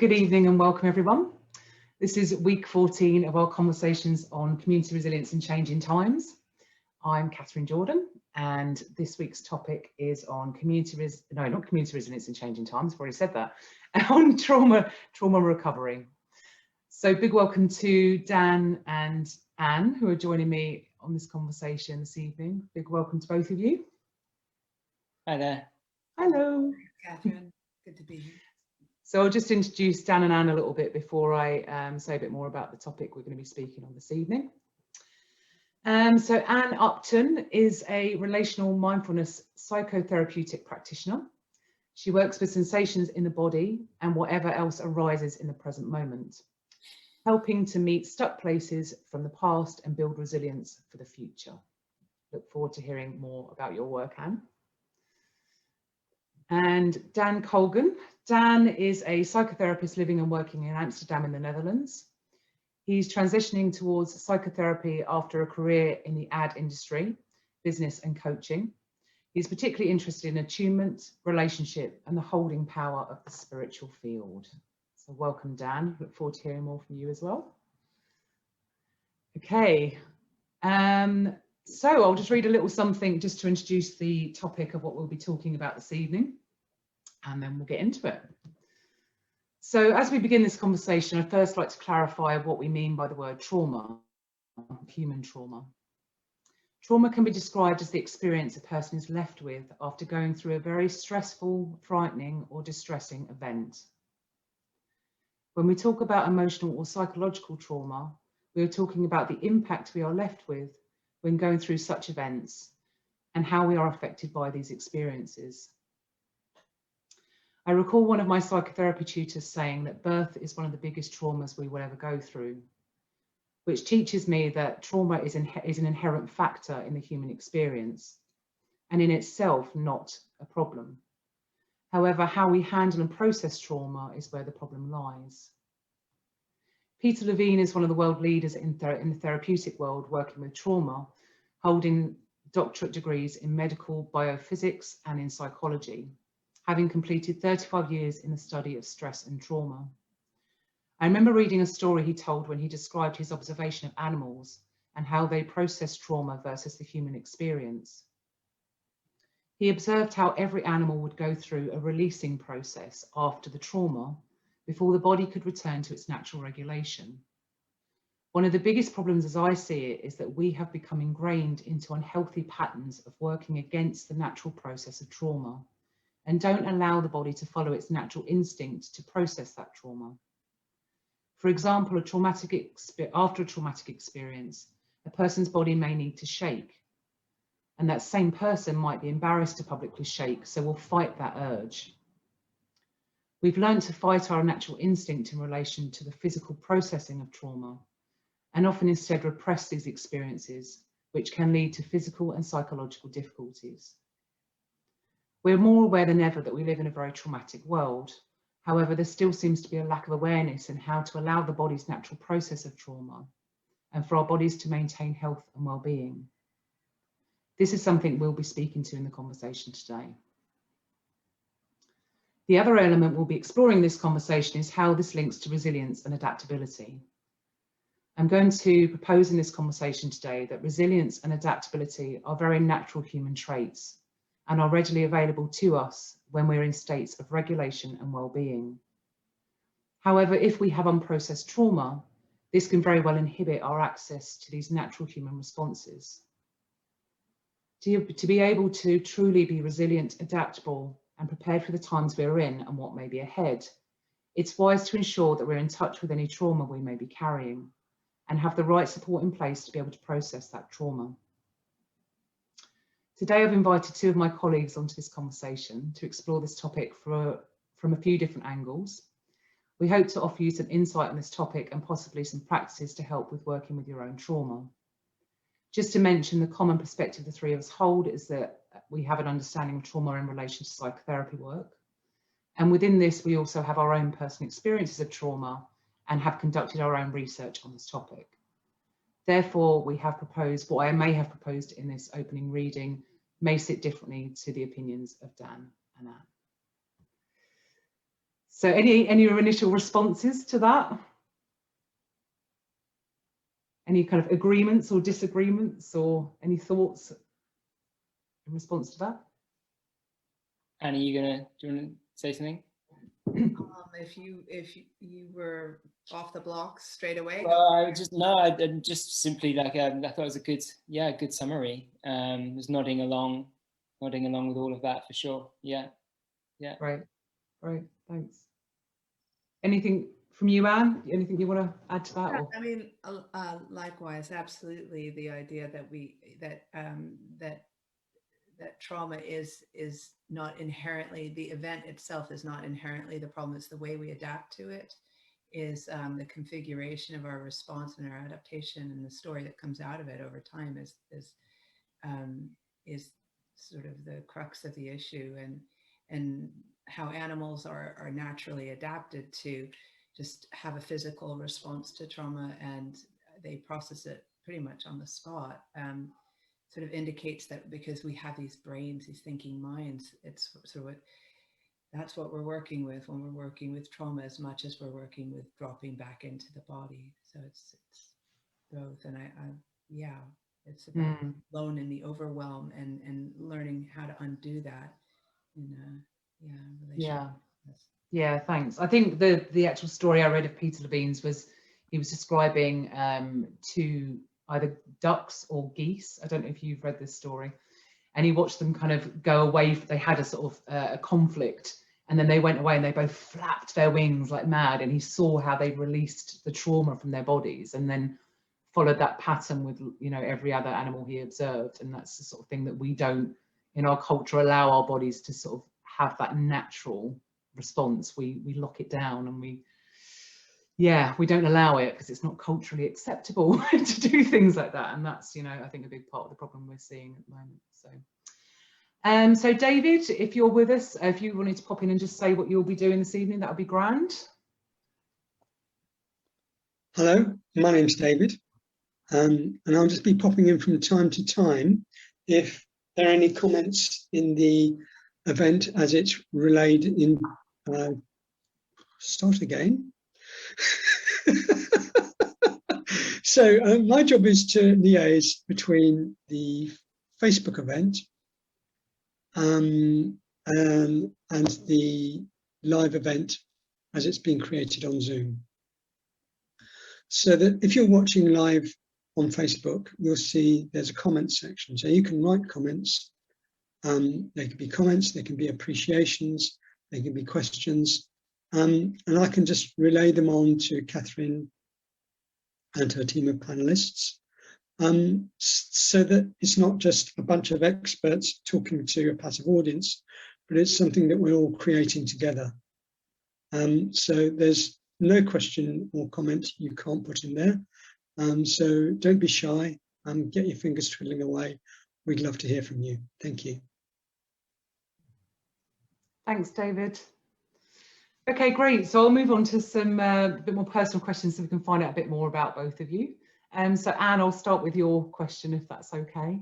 good evening and welcome everyone. This is week 14 of our conversations on community resilience in changing times. I'm Catherine Jordan and this week's topic is on not community resilience in changing times, I've already said that, on trauma recovery. So big welcome to Dan and Anne who are joining me on this conversation this evening. Big welcome to both of you. Hi there. Hello. Catherine, good to be here. So I'll just introduce Dan and Anne a little bit before I say a bit more about the topic we're going to be speaking on this evening. So Anne Upton is a relational mindfulness psychotherapeutic practitioner. She works with sensations in the body and whatever else arises in the present moment, helping to meet stuck places from the past and build resilience for the future. Look forward to hearing more about your work, Anne. And Dan COLGAN. Dan is a psychotherapist living and working in Amsterdam in the Netherlands. He's transitioning towards psychotherapy after a career in the ad industry, business and coaching. He's particularly interested in attunement, relationship and the holding power of the spiritual field. So welcome, Dan. Look forward to hearing more from you as well. Okay, so I'll just read a little something just to introduce the topic of what we'll be talking about this evening, and then we'll get into it. So as we begin this conversation, I'd first like to clarify what we mean by the word trauma, human trauma. Trauma can be described as the experience a person is left with after going through a very stressful, frightening or distressing event. When we talk about emotional or psychological trauma, we are talking about the impact we are left with when going through such events and how we are affected by these experiences. I recall one of my psychotherapy tutors saying that birth is one of the biggest traumas we will ever go through, which teaches me that trauma is an inherent factor in the human experience and in itself not a problem. However, how we handle and process trauma is where the problem lies. Peter Levine is one of the world leaders in the therapeutic world working with trauma, holding doctorate degrees in medical biophysics and in psychology, having completed 35 years in the study of stress and trauma. I remember reading a story he told when he described his observation of animals and how they process trauma versus the human experience. He observed how every animal would go through a releasing process after the trauma before the body could return to its natural regulation. One of the biggest problems as I see it is that we have become ingrained into unhealthy patterns of working against the natural process of trauma and don't allow the body to follow its natural instinct to process that trauma. For example, after a traumatic experience, a person's body may need to shake, and that same person might be embarrassed to publicly shake, so will fight that urge. We've learned to fight our natural instinct in relation to the physical processing of trauma, and often instead repress these experiences, which can lead to physical and psychological difficulties. We're more aware than ever that we live in a very traumatic world. However, there still seems to be a lack of awareness in how to allow the body's natural process of trauma and for our bodies to maintain health and well-being. This is something we'll be speaking to in the conversation today. The other element we'll be exploring in this conversation is how this links to resilience and adaptability. I'm going to propose in this conversation today that resilience and adaptability are very natural human traits and are readily available to us when we're in states of regulation and well-being. However, if we have unprocessed trauma, this can very well inhibit our access to these natural human responses. To be able to truly be resilient, adaptable, and prepared for the times we're in and what may be ahead, it's wise to ensure that we're in touch with any trauma we may be carrying and have the right support in place to be able to process that trauma. Today, I've invited two of my colleagues onto this conversation to explore this topic from a few different angles. We hope to offer you some insight on this topic and possibly some practices to help with working with your own trauma. Just to mention, the common perspective the three of us hold is that we have an understanding of trauma in relation to psychotherapy work. And within this, we also have our own personal experiences of trauma and have conducted our own research on this topic. Therefore, we have proposed, what I may have proposed in this opening reading, may sit differently to the opinions of Dan and Anne. So any initial responses to that? Any kind of agreements or disagreements, or any thoughts in response to that? Annie, do you want to say something? If you were off the blocks straight away. Well, I just simply like I thought it was a good summary. Was nodding along with all of that for sure. Yeah. Right, thanks. Anything from you, Anne? Anything you want to add to that? Yeah, or? I mean, likewise, absolutely. The idea that trauma is not inherently, the event itself is not inherently the problem. It's the way we adapt to it, is the configuration of our response and our adaptation, and the story that comes out of it over time is sort of the crux of the issue, and how animals are naturally adapted to just have a physical response to trauma, and they process it pretty much on the spot. Sort of indicates that because we have these brains, these thinking minds, it's sort of that's what we're working with when we're working with trauma, as much as we're working with dropping back into the body. So it's both, and yeah, it's about alone in the overwhelm and learning how to undo that in a relationship. Yeah, thanks. I think the actual story I read of Peter Levine's was, he was describing two either ducks or geese. I don't know if you've read this story. And he watched them kind of go away. They had a sort of a conflict, and then they went away and they both flapped their wings like mad. And he saw how they released the trauma from their bodies, and then followed that pattern with, you know, every other animal he observed. And that's the sort of thing that we don't, in our culture, allow our bodies to sort of have that natural response. We lock it down, and we don't allow it because it's not culturally acceptable to do things like that. And that's, you know, I think a big part of the problem we're seeing at the moment. So David, if you're with us, if you wanted to pop in and just say what you'll be doing this evening, that would be grand. Hello, my name's David, and I'll just be popping in from time to time if there are any comments in the event as it's relayed in start again. So my job is to liaise between the Facebook event and the live event as it's been created on Zoom. So that if you're watching live on Facebook, you'll see there's a comment section. So you can write comments. They can be comments, they can be appreciations, they can be questions. And I can just relay them on to Catherine and her team of panelists, so that it's not just a bunch of experts talking to a passive audience, but it's something that we're all creating together. So there's no question or comment you can't put in there. So don't be shy, get your fingers twiddling away. We'd love to hear from you. Thank you. Thanks, David. Okay, great. So I'll move on to some bit more personal questions so we can find out a bit more about both of you. So Anne, I'll start with your question, if that's okay.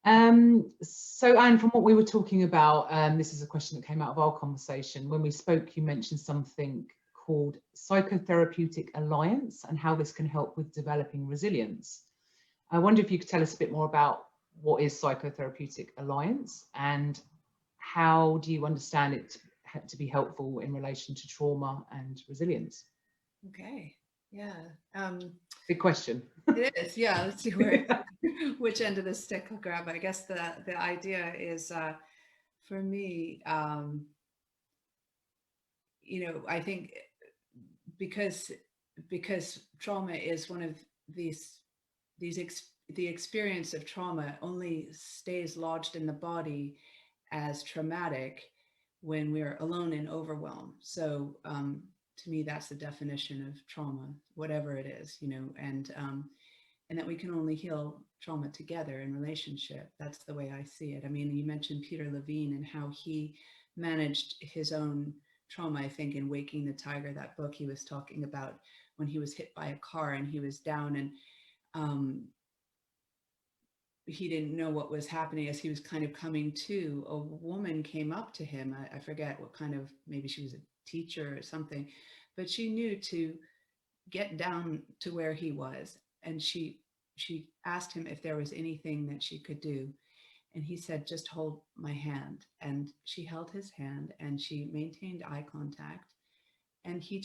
So Anne, from what we were talking about, this is a question that came out of our conversation. When we spoke, you mentioned something called Psychotherapeutic Alliance and how this can help with developing resilience. I wonder if you could tell us a bit more about what is Psychotherapeutic Alliance and how do you understand it to be helpful in relation to trauma and resilience? Okay, yeah. Big question. It is, yeah. Let's see which end of the stick I'll grab. I guess the idea is, for me, you know, I think because trauma is one of the experience of trauma only stays lodged in the body as traumatic when we're alone in overwhelm. So to me, that's the definition of trauma, whatever it is, you know, and that we can only heal trauma together in relationship. That's the way I see it. I mean, you mentioned Peter Levine and how he managed his own trauma. I think in Waking the Tiger, that book, he was talking about when he was hit by a car and he was down, and he didn't know what was happening. As he was kind of coming to, a woman came up to him. I forget what kind of, maybe she was teacher or something, but she knew to get down to where he was. And she asked him if there was anything that she could do. And he said, just hold my hand. And she held his hand and she maintained eye contact. And he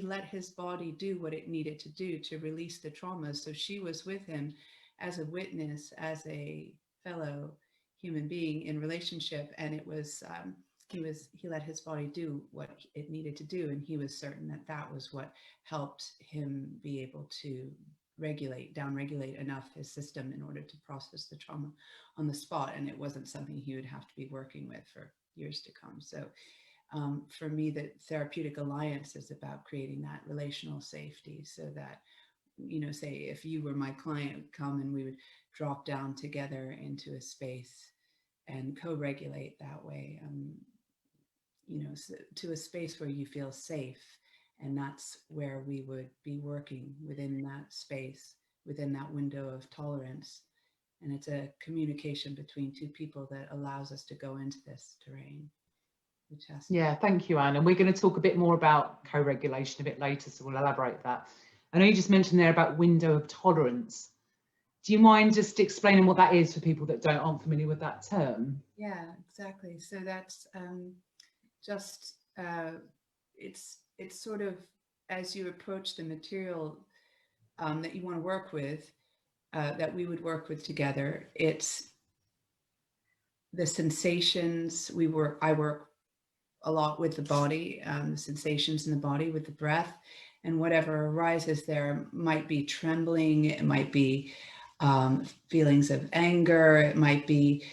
let his body do what it needed to do to release the trauma. So she was with him as a witness, as a fellow human being in relationship. And it was, he let his body do what it needed to do. And he was certain that that was what helped him be able to down-regulate enough his system in order to process the trauma on the spot. And it wasn't something he would have to be working with for years to come. So for me, the therapeutic alliance is about creating that relational safety, so that, you know, say if you were my client, come and we would drop down together into a space and co-regulate that way, you know, so to a space where you feel safe. And that's where we would be working, within that space, within that window of tolerance. And it's a communication between two people that allows us to go into this terrain. Yeah, thank you, Anne. And we're going to talk a bit more about co-regulation a bit later, so we'll elaborate that. I know you just mentioned there about window of tolerance. Do you mind just explaining what that is for people that aren't familiar with that term? Yeah, exactly. So that's it's sort of, as you approach the material that you want to work with, that we would work with together, it's the sensations. I work a lot with the body, the sensations in the body, with the breath, and whatever arises there might be trembling, it might be feelings of anger, it might be,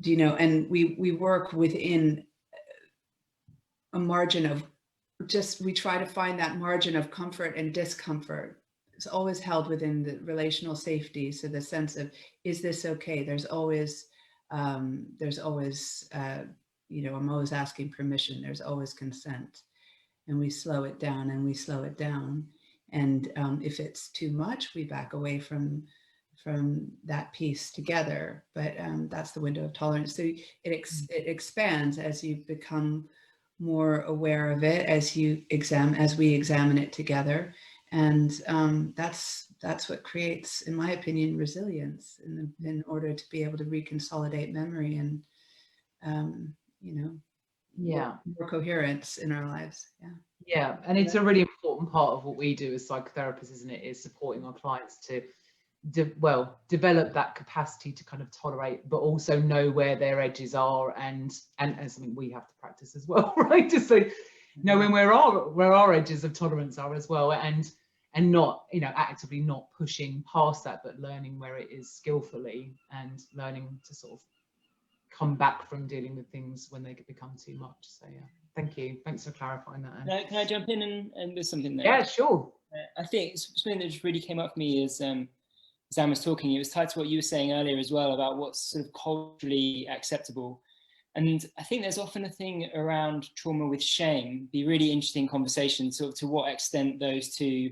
you know, and we work within a margin of we try to find that margin of comfort and discomfort. It's always held within the relational safety. So the sense of, is this okay? There's always, you know, I'm always asking permission. There's always consent, and we slow it down and we slow it down. And if it's too much, we back away from that piece together. But that's the window of tolerance. So it expands as you become more aware of it, as we examine it together. And that's what creates, in my opinion, resilience in order to be able to reconsolidate memory and, you know, more coherence in our lives. Yeah, and it's a really important part of what we do as psychotherapists, isn't it? Is supporting our clients to develop that capacity to kind of tolerate, but also know where their edges are, and something we have to practice as well, right? Just so knowing where our edges of tolerance are as well, and not, you know, actively not pushing past that, but learning where it is skillfully, and learning to sort of come back from dealing with things when they become too much. So yeah, thank you. Thanks for clarifying that, Anne. Can I jump in and there's something there? Yeah, sure. I think something that just really came up for me is, as Anne was talking, it was tied to what you were saying earlier as well about what's sort of culturally acceptable. And I think there's often a thing around trauma with shame, be really interesting conversation, sort of to what extent those two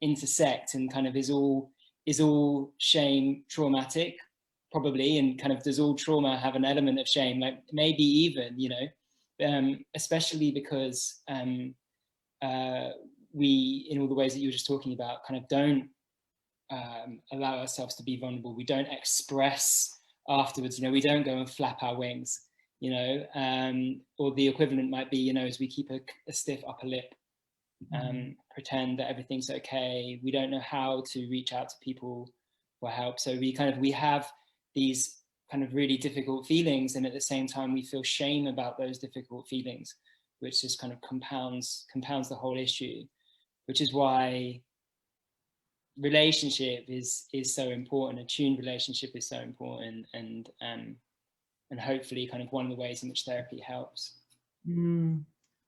intersect, and kind of is all shame traumatic? Probably, and kind of does all trauma have an element of shame? Like maybe even, you know, especially because we, in all the ways that you were just talking about, kind of don't allow ourselves to be vulnerable. We don't express afterwards, you know, we don't go and flap our wings, you know, or the equivalent might be, you know, as we keep a stiff upper lip, pretend that everything's okay. We don't know how to reach out to people for help. So we have these kind of really difficult feelings, and at the same time we feel shame about those difficult feelings, which just kind of compounds the whole issue, which is why relationship is so important. Attuned relationship is so important, and hopefully kind of one of the ways in which therapy helps.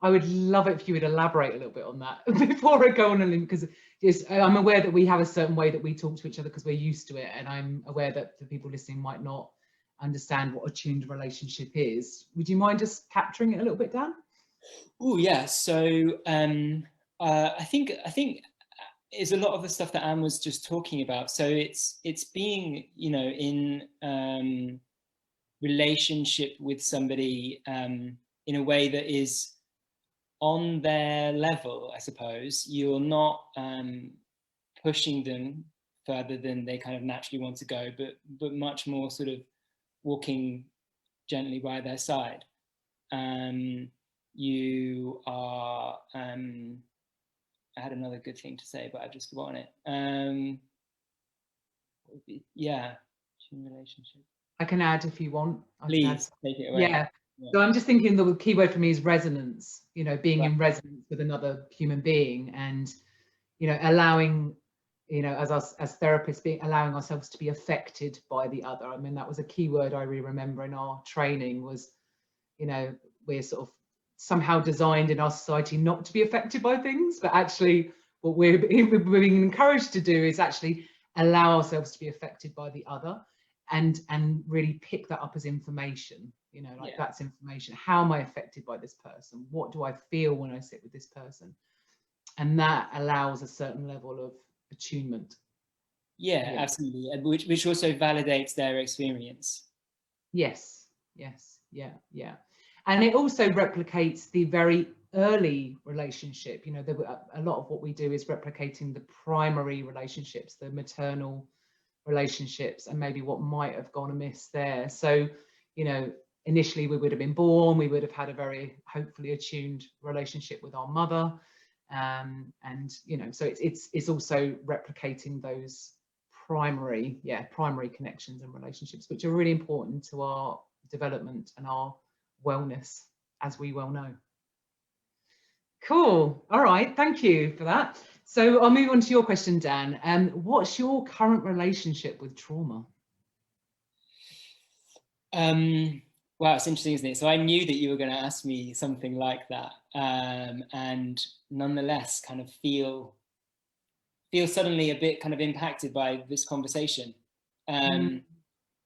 I would love it if you would elaborate a little bit on that before I go on, because I'm aware that we have a certain way that we talk to each other because we're used to it, and I'm aware that the people listening might not understand what attuned relationship is. Would you mind just capturing it a little bit, Dan? Oh yeah, so I think is a lot of the stuff that Anne was just talking about. So it's being, you know, in relationship with somebody in a way that is on their level, I suppose, you're not pushing them further than they kind of naturally want to go, but much more sort of walking gently by their side. You are, I had another good thing to say, but I've just forgotten it. Yeah, relationship. I can add if you want. Please take it away. Yeah. So I'm just thinking the key word for me is resonance, you know, being Right. in resonance with another human being, and, you know, allowing, you know, as us as therapists, allowing ourselves to be affected by the other. I mean, that was a key word I really remember in our training was, you know, we're sort of somehow designed in our society not to be affected by things, but actually what we're being encouraged to do is actually allow ourselves to be affected by the other, and really pick that up as information, you know, like that's information. How am I affected by this person? What do I feel when I sit with this person? And that allows a certain level of attunement. Yeah, absolutely. Which also validates their experience. Yes, yes, yeah. And it also replicates the very early relationship. You know, a lot of what we do is replicating the primary relationships, the maternal relationships, and maybe what might have gone amiss there. So, you know, initially we would have been born, we would have had a very hopefully attuned relationship with our mother, and you know, so it's also replicating those primary connections and relationships, which are really important to our development and our wellness, as we well know. Cool. All right, thank you for that. So I'll move on to your question, Dan. What's your current relationship with trauma? Wow, it's interesting, isn't it? So I knew that you were going to ask me something like that, and nonetheless kind of feel suddenly a bit kind of impacted by this conversation,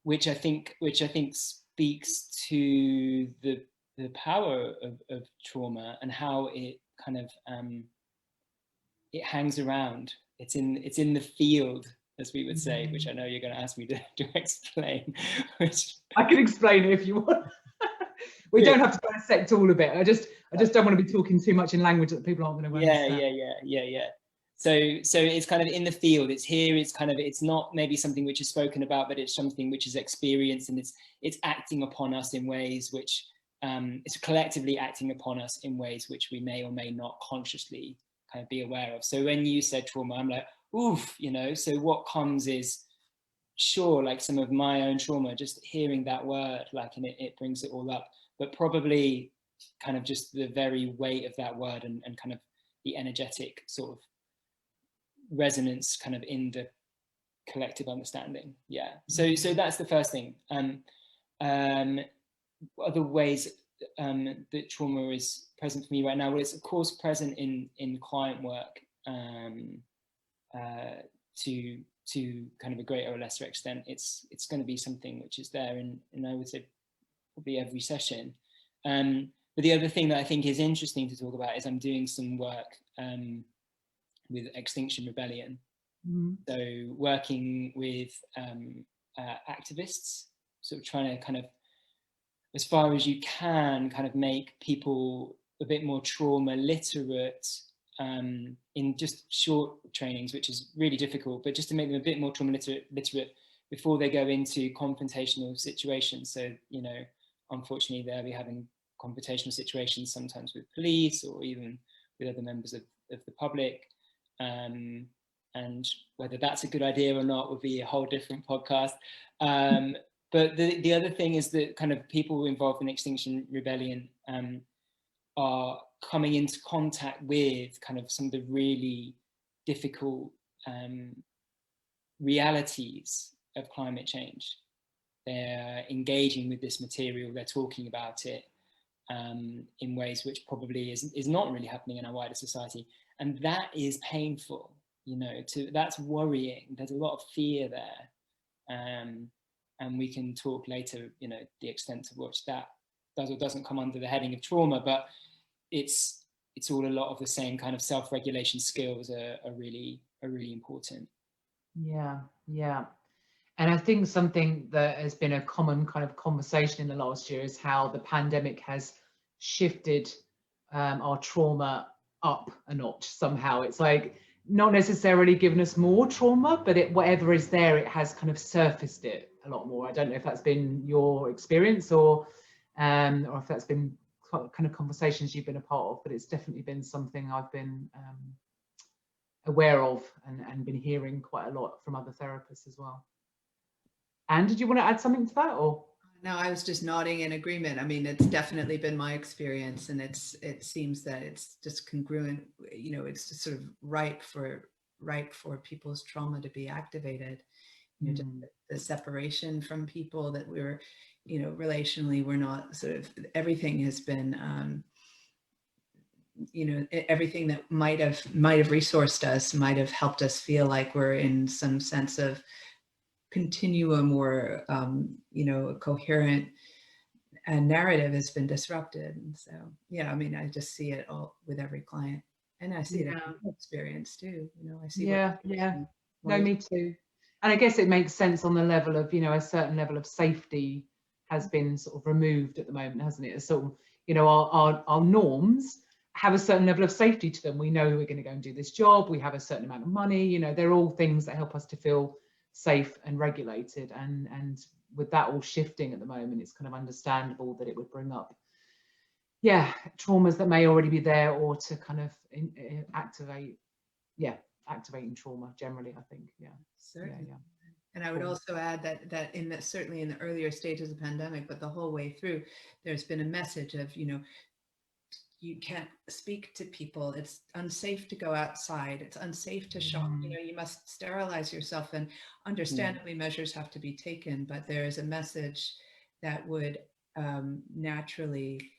which I think speaks to the power of trauma and how it kind of it hangs around. It's in the field, as we would say, which I know you're going to ask me to explain. Which I can explain it if you want. We don't have to dissect all of it. I just don't want to be talking too much in language that people aren't going to understand. Yeah. So it's kind of in the field. It's here. It's kind of, it's not maybe something which is spoken about, but it's something which is experienced, and it's acting upon us in ways which it's collectively acting upon us in ways which we may or may not consciously kind of be aware of. So when you said trauma, I'm like, oof, you know. So what comes is, sure, like some of my own trauma, just hearing that word, like, and it brings it all up, but probably kind of just the very weight of that word and kind of the energetic sort of resonance kind of in the collective understanding. So that's the first thing. Other ways that trauma is present for me right now, well, it's of course present in client work to kind of a greater or lesser extent. It's going to be something which is there in I would say probably every session. But the other thing that I think is interesting to talk about is I'm doing some work with Extinction Rebellion. So working with activists, sort of trying to kind of, as far as you can, kind of make people a bit more trauma literate in just short trainings, which is really difficult, but just to make them a bit more trauma literate before they go into confrontational situations. So, you know, unfortunately they'll be having confrontational situations sometimes with police or even with other members of the public. And whether that's a good idea or not would be a whole different podcast. But the other thing is that kind of people involved in Extinction Rebellion are coming into contact with kind of some of the really difficult realities of climate change. They're engaging with this material, they're talking about it in ways which probably is not really happening in our wider society. And that is painful, you know, that's worrying. There's a lot of fear there. And we can talk later, you know, the extent to which that does or doesn't come under the heading of trauma, but it's all a lot of the same kind of self-regulation skills are really important. Yeah. And I think something that has been a common kind of conversation in the last year is how the pandemic has shifted our trauma up a notch somehow. It's like not necessarily given us more trauma, but whatever is there, it has kind of surfaced it a lot more. I don't know if that's been your experience or if that's been kind of conversations you've been a part of, but it's definitely been something I've been aware of and been hearing quite a lot from other therapists as well. Anne, did you want to add something to that, or? No, I was just nodding in agreement. I mean, it's definitely been my experience, and it seems that it's just congruent. You know, it's just sort of ripe for people's trauma to be activated. You know, just the separation from people that we're, you know, relationally, we're not sort of, everything has been, you know, everything that might have resourced us, might have helped us feel like we're in some sense of continuum or, you know, a coherent narrative has been disrupted. And so, yeah, I mean, I just see it all with every client, and I see it in my experience too. You know, I see. Yeah. No, me too. And I guess it makes sense on the level of, you know, a certain level of safety has been sort of removed at the moment, hasn't it? It's sort of, you know, our norms have a certain level of safety to them. We know we're going to go and do this job. We have a certain amount of money. You know, they're all things that help us to feel safe and regulated. And with that all shifting at the moment, it's kind of understandable that it would bring up, yeah, traumas that may already be there, or to kind of activating trauma generally, I think. Yeah. Certainly. Yeah. And I would also add that in certainly in the earlier stages of the pandemic, but the whole way through, there's been a message of, you know, you can't speak to people. It's unsafe to go outside. It's unsafe to shop. You know, you must sterilize yourself, and understandably measures have to be taken, but there is a message that would naturally,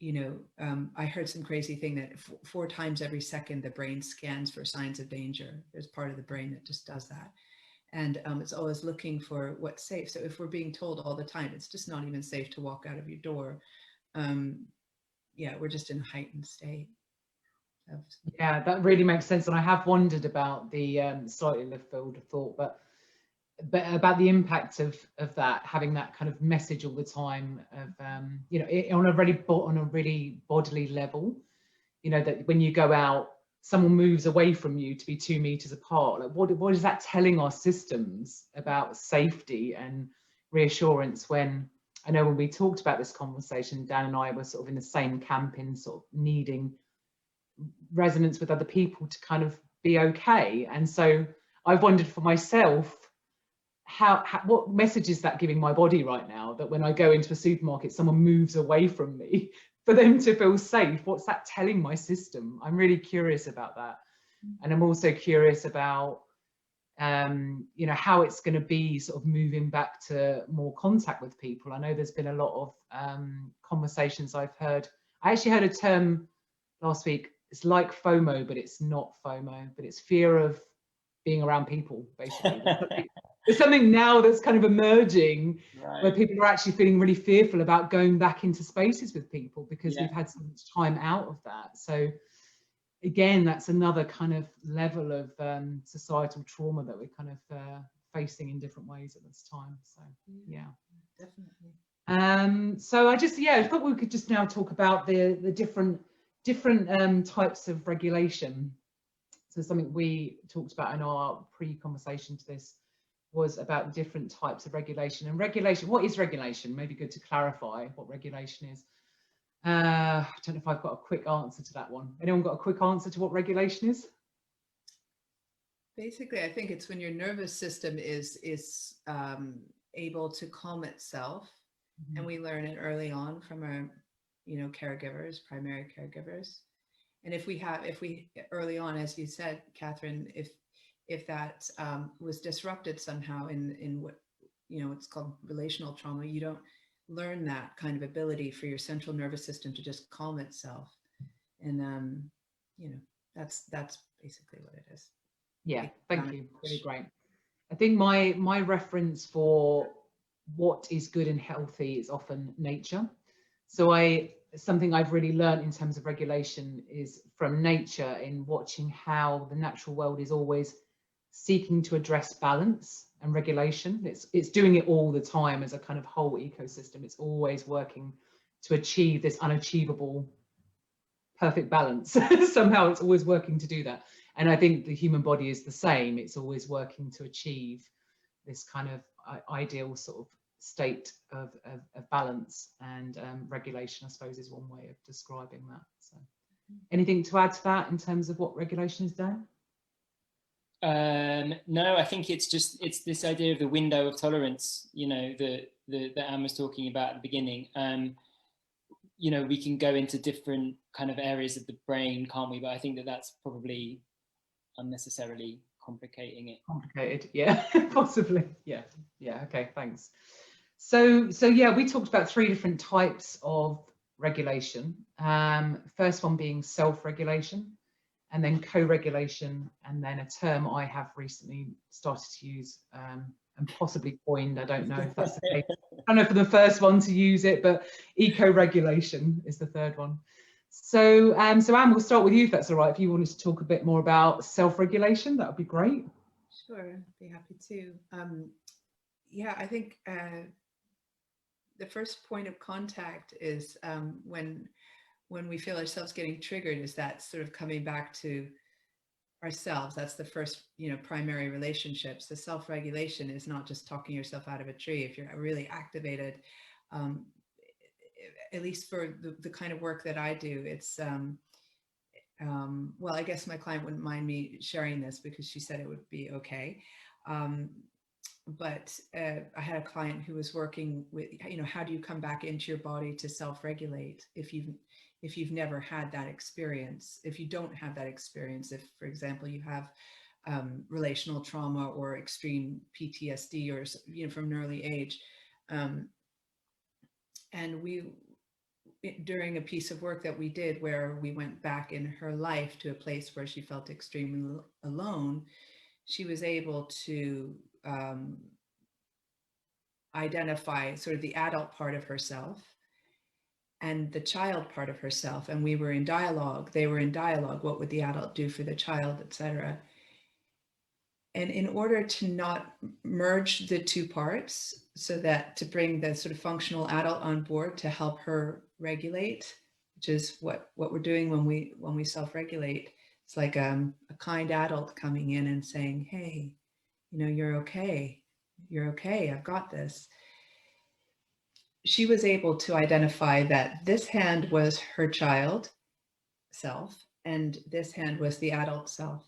you know, I heard some crazy thing that 4 times every second, the brain scans for signs of danger. There's part of the brain that just does that. And it's always looking for what's safe. So if we're being told all the time, it's just not even safe to walk out of your door. Yeah, we're just in a heightened state. Yeah, that really makes sense. And I have wondered about the slightly left field of thought, but about the impact of that, having that kind of message all the time of, you know, on a really bodily level, you know, that when you go out, someone moves away from you to be 2 meters apart. Like, what is that telling our systems about safety and reassurance? When I know when we talked about this conversation, Dan and I were sort of in the same camp in sort of needing resonance with other people to kind of be okay. And so I've wondered for myself, what message is that giving my body right now, that when I go into a supermarket, someone moves away from me for them to feel safe? What's that telling my system? I'm really curious about that. And I'm also curious about you know, how it's going to be sort of moving back to more contact with people. I know there's been a lot of conversations I've heard. I actually heard a term last week. It's like FOMO, but it's not FOMO, but it's fear of being around people, basically. There's something now that's kind of emerging, right, where people are actually feeling really fearful about going back into spaces with people because we've had so much time out of that. So again, that's another kind of level of societal trauma that we're kind of facing in different ways at this time. So yeah, definitely. So I thought we could just now talk about the different types of regulation. So something we talked about in our pre-conversation to this was about different types of regulation. And regulation, what is regulation? Maybe good to clarify what regulation is. I don't know if I've got a quick answer to that one. Anyone got a quick answer to what regulation is? Basically, I think it's when your nervous system is able to calm itself, and we learn it early on from our, you know, caregivers, primary caregivers. And if we early on, as you said, Catherine, if that was disrupted somehow in what, you know, it's called relational trauma, you don't learn that kind of ability for your central nervous system to just calm itself. And you know, that's basically what it is. Yeah, thank you. Really great. I think my reference for what is good and healthy is often nature. So something I've really learned in terms of regulation is from nature, in watching how the natural world is always seeking to address balance and regulation. It's doing it all the time as a kind of whole ecosystem. It's always working to achieve this unachievable perfect balance. Somehow it's always working to do that. And I think the human body is the same. It's always working to achieve this kind of ideal sort of state of balance, and regulation, I suppose, is one way of describing that. So anything to add to that in terms of what regulation is done? No, I think it's this idea of the window of tolerance, you know, that Anne was talking about at the beginning. You know, we can go into different kind of areas of the brain, can't we? But I think that that's probably unnecessarily complicating it. Complicated, yeah, possibly, yeah, okay, thanks. So yeah, we talked about 3 different types of regulation. First one being self-regulation, and then co-regulation, and then a term I have recently started to use and possibly coined, I don't know if that's the case, I don't know for the first one to use it, but eco-regulation is the third one. So Anne, we'll start with you if that's all right. If you wanted to talk a bit more about self-regulation, that would be great. Sure, I'd be happy to. Yeah, I think the first point of contact is when we feel ourselves getting triggered, is that sort of coming back to ourselves. That's the first, you know, primary relationships. The self-regulation is not just talking yourself out of a tree. If you're really activated, at least for the kind of work that I do, it's, well, I guess my client wouldn't mind me sharing this because she said it would be okay. But I had a client who was working with, you know, how do you come back into your body to self-regulate if you've never had that experience? If you don't have that experience, if, for example, you have relational trauma or extreme PTSD, or, you know, from an early age, and during a piece of work that we did where we went back in her life to a place where she felt extremely alone, she was able to identify sort of the adult part of herself and the child part of herself. And we were in dialogue, they were in dialogue, what would the adult do for the child, etc. And in order to not merge the 2 parts, so that to bring the sort of functional adult on board to help her regulate, which is what we're doing when we self-regulate. It's like a kind adult coming in and saying, hey, you know, you're okay, I've got this. She was able to identify that this hand was her child self and this hand was the adult self.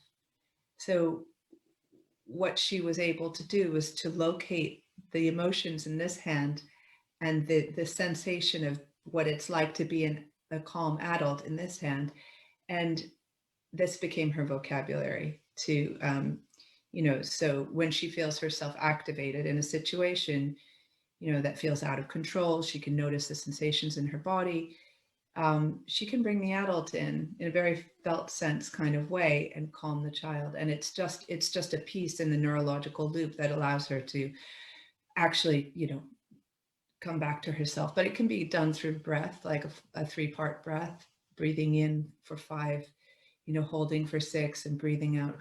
So what she was able to do was to locate the emotions in this hand and the sensation of what it's like to be a calm adult in this hand. And this became her vocabulary to, you know, so when she feels herself activated in a situation, you know, that feels out of control, she can notice the sensations in her body. She can bring the adult in a very felt sense kind of way and calm the child. And it's just a piece in the neurological loop that allows her to actually, you know, come back to herself. But it can be done through breath, like a 3-part breath, breathing in for 5, you know, holding for 6 and breathing out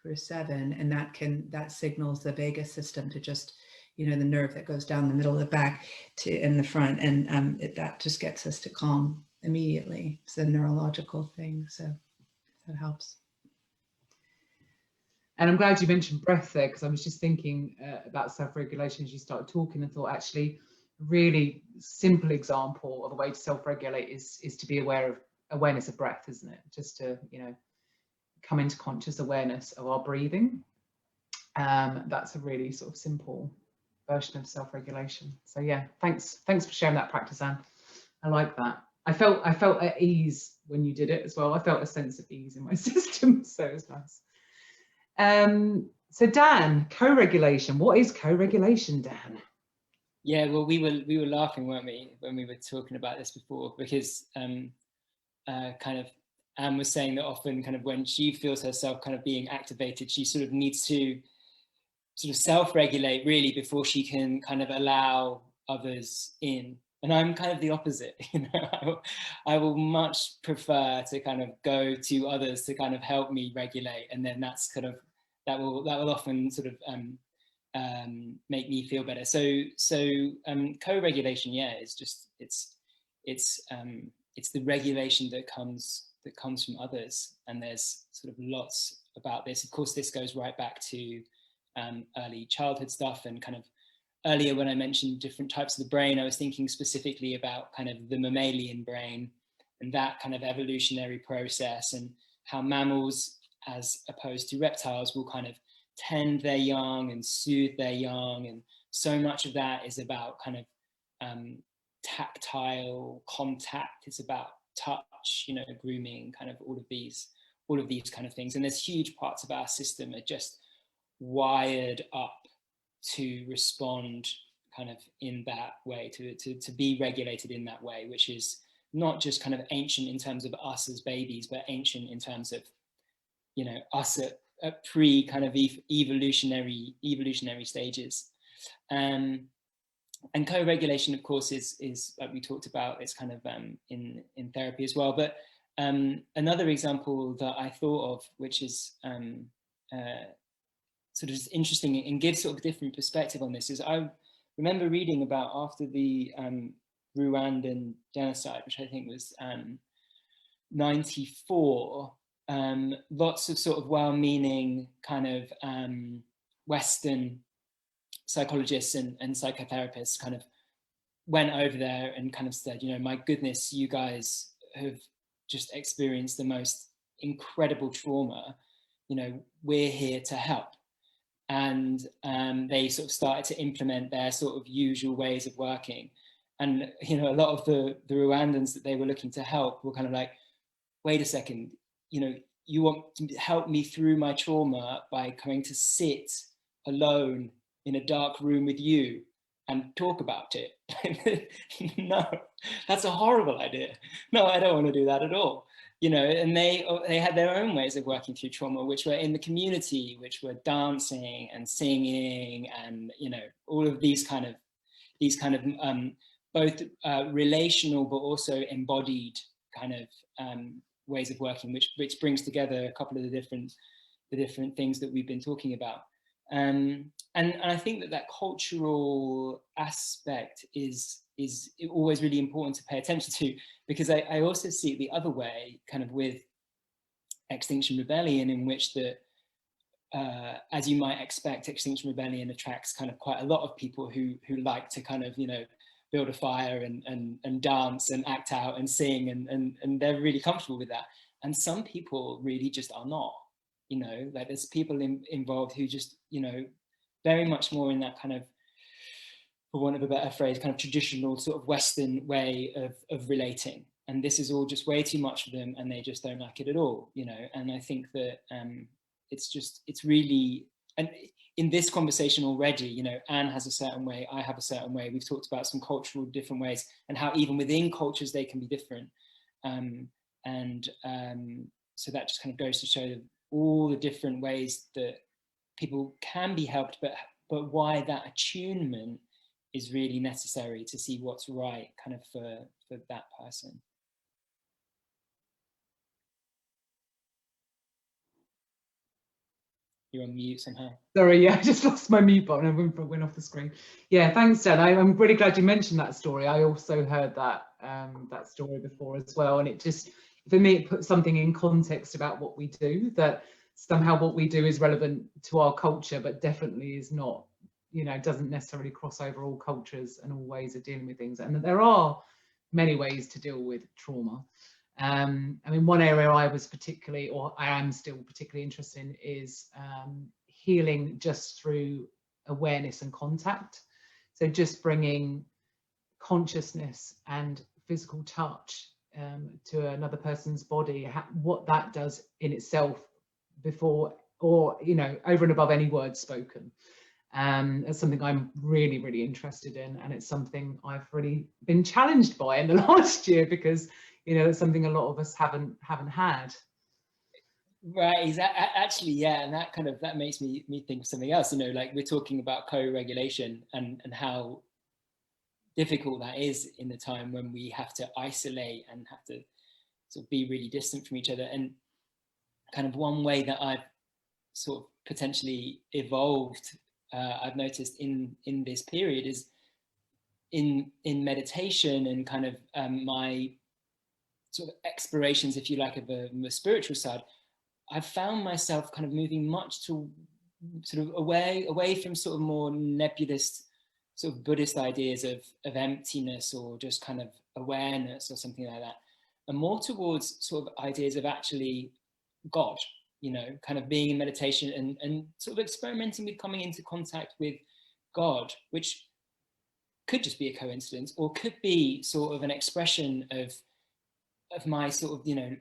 for 7. And that signals the vagus system to just, you know, the nerve that goes down the middle of the back to in the front. And that just gets us to calm immediately. It's a neurological thing. So that helps. And I'm glad you mentioned breath there, because I was just thinking about self-regulation as you started talking, and thought actually a really simple example of a way to self-regulate is to be aware of awareness of breath, isn't it? Just to, you know, come into conscious awareness of our breathing. That's a really sort of simple version of self-regulation. So yeah, thanks for sharing that practice, Anne. I like that. I felt at ease when you did it as well. I felt a sense of ease in my system, so it was nice. So Dan, co-regulation. What is co-regulation, Dan? Yeah, well, we were laughing, weren't we, when we were talking about this before, because kind of Anne was saying that often kind of when she feels herself kind of being activated, she sort of needs to sort of self-regulate really before she can kind of allow others in. And I'm kind of the opposite, you know. I will much prefer to kind of go to others to kind of help me regulate, and then that's kind of that will often sort of make me feel better. So co-regulation, yeah, it's just it's the regulation that comes that comes from others. And there's sort of lots about this. Of course, this goes right back to early childhood stuff, and kind of earlier when I mentioned different types of the brain, I was thinking specifically about kind of the mammalian brain and that kind of evolutionary process, and how mammals, as opposed to reptiles, will kind of tend their young and soothe their young. And so much of that is about kind of tactile contact. It's about touch, you know, grooming, kind of all of these kind of things. And there's huge parts of our system are just wired up to respond kind of in that way, to be regulated in that way, which is not just kind of ancient in terms of us as babies, but ancient in terms of, you know, us at pre kind of evolutionary stages. And co-regulation, of course, is like we talked about, it's kind of in therapy as well. But another example that I thought of, which is sort of just interesting and gives sort of a different perspective on this, is I remember reading about after the Rwandan genocide, which I think was 94, lots of sort of well-meaning kind of Western psychologists and psychotherapists kind of went over there and kind of said, you know, my goodness, you guys have just experienced the most incredible trauma, you know, we're here to help. And they sort of started to implement their sort of usual ways of working. And, you know, a lot of the Rwandans that they were looking to help were kind of like, wait a second, you know, you want to help me through my trauma by coming to sit alone in a dark room with you and talk about it? No, that's a horrible idea. No, I don't want to do that at all. You know, and they had their own ways of working through trauma, which were in the community, which were dancing and singing, and, you know, all of these kind of both relational but also embodied kind of ways of working, which brings together a couple of the different things that we've been talking about. And I think that cultural aspect is always really important to pay attention to, because I also see it the other way, kind of with Extinction Rebellion, in which as you might expect, Extinction Rebellion attracts kind of quite a lot of people who like to kind of, you know, build a fire and dance and act out and sing, and they're really comfortable with that. And some people really just are not, you know, like there's people involved who just, you know, very much more in that kind of, for want of a better phrase, kind of traditional sort of Western way of relating. And this is all just way too much for them, and they just don't like it at all, you know. And I think that it's really, and in this conversation already, you know, Anne has a certain way, I have a certain way. We've talked about some cultural different ways, and how even within cultures they can be different. So that just kind of goes to show all the different ways that people can be helped, but why that attunement is really necessary to see what's right kind of for that person. You're on mute somehow. Sorry, yeah, I just lost my mute button. I went off the screen. Yeah, thanks, Dan. I'm really glad you mentioned that story. I also heard that that story before as well, and it just, for me, it puts something in context about what we do, that somehow what we do is relevant to our culture, but definitely is not, you know, doesn't necessarily cross over all cultures and all ways of dealing with things, and that there are many ways to deal with trauma. I mean, one area I was particularly, or I am still particularly interested in, is healing just through awareness and contact. So just bringing consciousness and physical touch to another person's body, what that does in itself before, or, you know, over and above any words spoken. It's something I'm really, really interested in, and it's something I've really been challenged by in the last year, because, you know, it's something a lot of us haven't had. Right, actually, yeah, and that makes me think of something else. You know, like we're talking about co-regulation and how difficult that is in the time when we have to isolate and have to sort of be really distant from each other. And kind of one way that I've sort of potentially evolved, I've noticed in this period, is in meditation, and kind of my sort of explorations, if you like, of a spiritual side, I've found myself kind of moving much to sort of away from sort of more nebulous sort of Buddhist ideas of emptiness or just kind of awareness or something like that, and more towards sort of ideas of actually God, you know, kind of being in meditation and sort of experimenting with coming into contact with God, which could just be a coincidence or could be sort of an expression of my sort of, you know,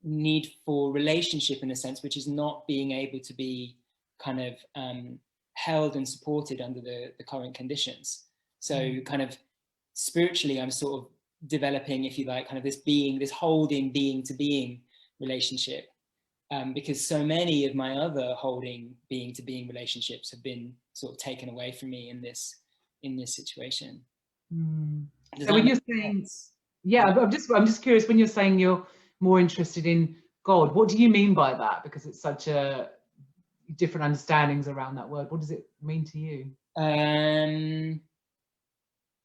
need for relationship in a sense, which is not being able to be kind of held and supported under the current conditions. So kind of spiritually, I'm sort of developing, if you like, kind of this holding being to being relationship, because so many of my other holding being to being relationships have been sort of taken away from me in this situation. So when you're saying, yeah, I'm just curious, when you're saying you're more interested in God, what do you mean by that? Because it's such a different understandings around that word. What does it mean to you?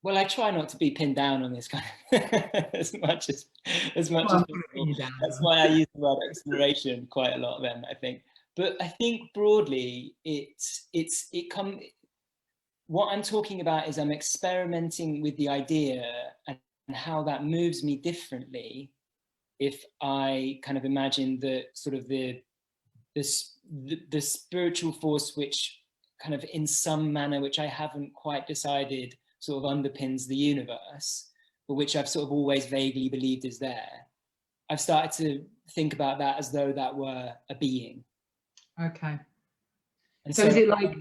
Well, I try not to be pinned down on this kind of as much as possible. That's why I use the word exploration quite a lot then, I think. But I think broadly what I'm talking about is I'm experimenting with the idea and how that moves me differently if I kind of imagine the sort of the spiritual force which kind of in some manner, which I haven't quite decided, sort of underpins the universe, but which I've sort of always vaguely believed is there. I've started to think about that as though that were a being. Okay. And so is it like,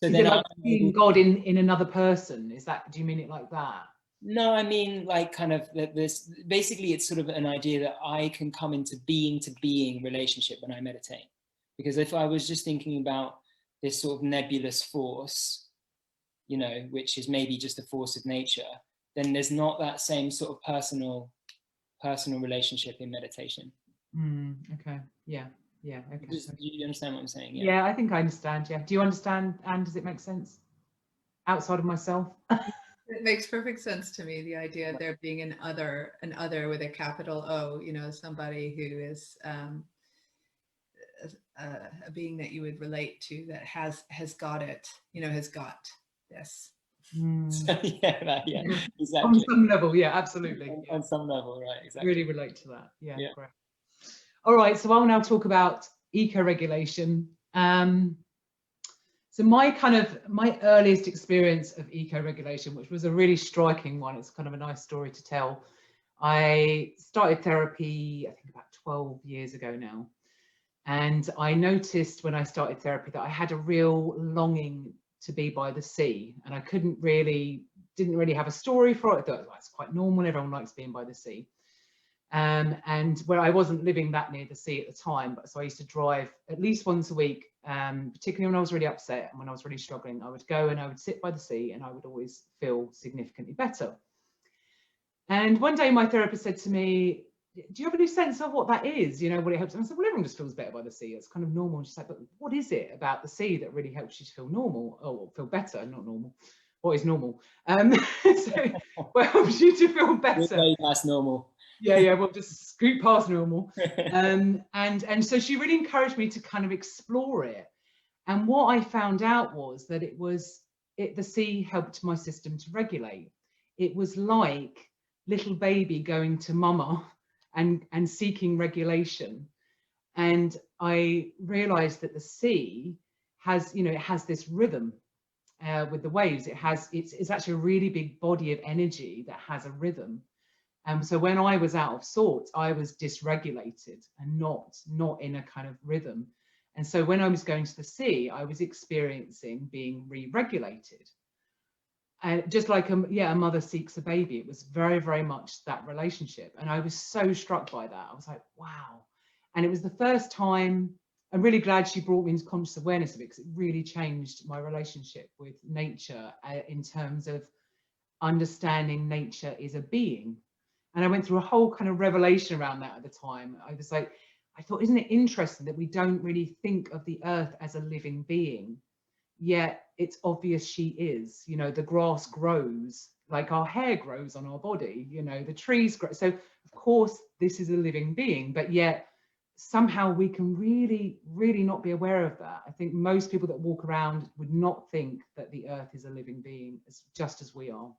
seeing God in another person? Is that, do you mean it like that? No, I mean like kind of this, basically it's sort of an idea that I can come into being to being relationship when I meditate. Because if I was just thinking about this sort of nebulous force, you know, which is maybe just a force of nature, then there's not that same sort of personal relationship in meditation. Okay. Yeah. Okay. Do you understand what I'm saying? Yeah, I think I understand. Yeah. Do you understand? And does it make sense outside of myself? It makes perfect sense to me. The idea of there being an other with a capital O. You know, somebody who is a being that you would relate to, that has got it. You know, has got this. So, yeah, exactly. On some level, yeah, absolutely. On some level, right, exactly. Really relate to that. Yeah, great. All right, so I'll now talk about eco-regulation. So my earliest experience of eco-regulation, which was a really striking one, it's kind of a nice story to tell. I started therapy, I think about 12 years ago now. And I noticed when I started therapy that I had a real longing to be by the sea, and I didn't really have a story for it. I thought, well, it's quite normal, everyone likes being by the sea. And where I wasn't living that near the sea at the time, but so I used to drive at least once a week, particularly when I was really upset and when I was really struggling. I would go and I would sit by the sea and I would always feel significantly better. And one day my therapist said to me, do you have any sense of what that is? You know, what it helps? And I said, well, everyone just feels better by the sea. It's kind of normal. And she's like, but what is it about the sea that really helps you to feel normal? Oh, feel better, not normal. What is normal? So what helps you to feel better? That's normal. Yeah, well, just scoot past normal. And so she really encouraged me to kind of explore it. And what I found out was that the sea helped my system to regulate. It was like little baby going to mama and seeking regulation. And I realized that the sea has, you know, it has this rhythm with the waves. It's actually a really big body of energy that has a rhythm. So when I was out of sorts, I was dysregulated and not in a kind of rhythm. And so when I was going to the sea, I was experiencing being re-regulated. And just like a mother seeks a baby, it was very, very much that relationship. And I was so struck by that. I was like, wow. And it was the first time. I'm really glad she brought me into conscious awareness of it, because it really changed my relationship with nature in terms of understanding nature is a being. And I went through a whole kind of revelation around that at the time. I was like, I thought, isn't it interesting that we don't really think of the earth as a living being, yet it's obvious she is. You know, the grass grows, like our hair grows on our body, you know, the trees grow. So of course this is a living being, but yet somehow we can really not be aware of that. I think most people that walk around would not think that the earth is a living being, just as we are.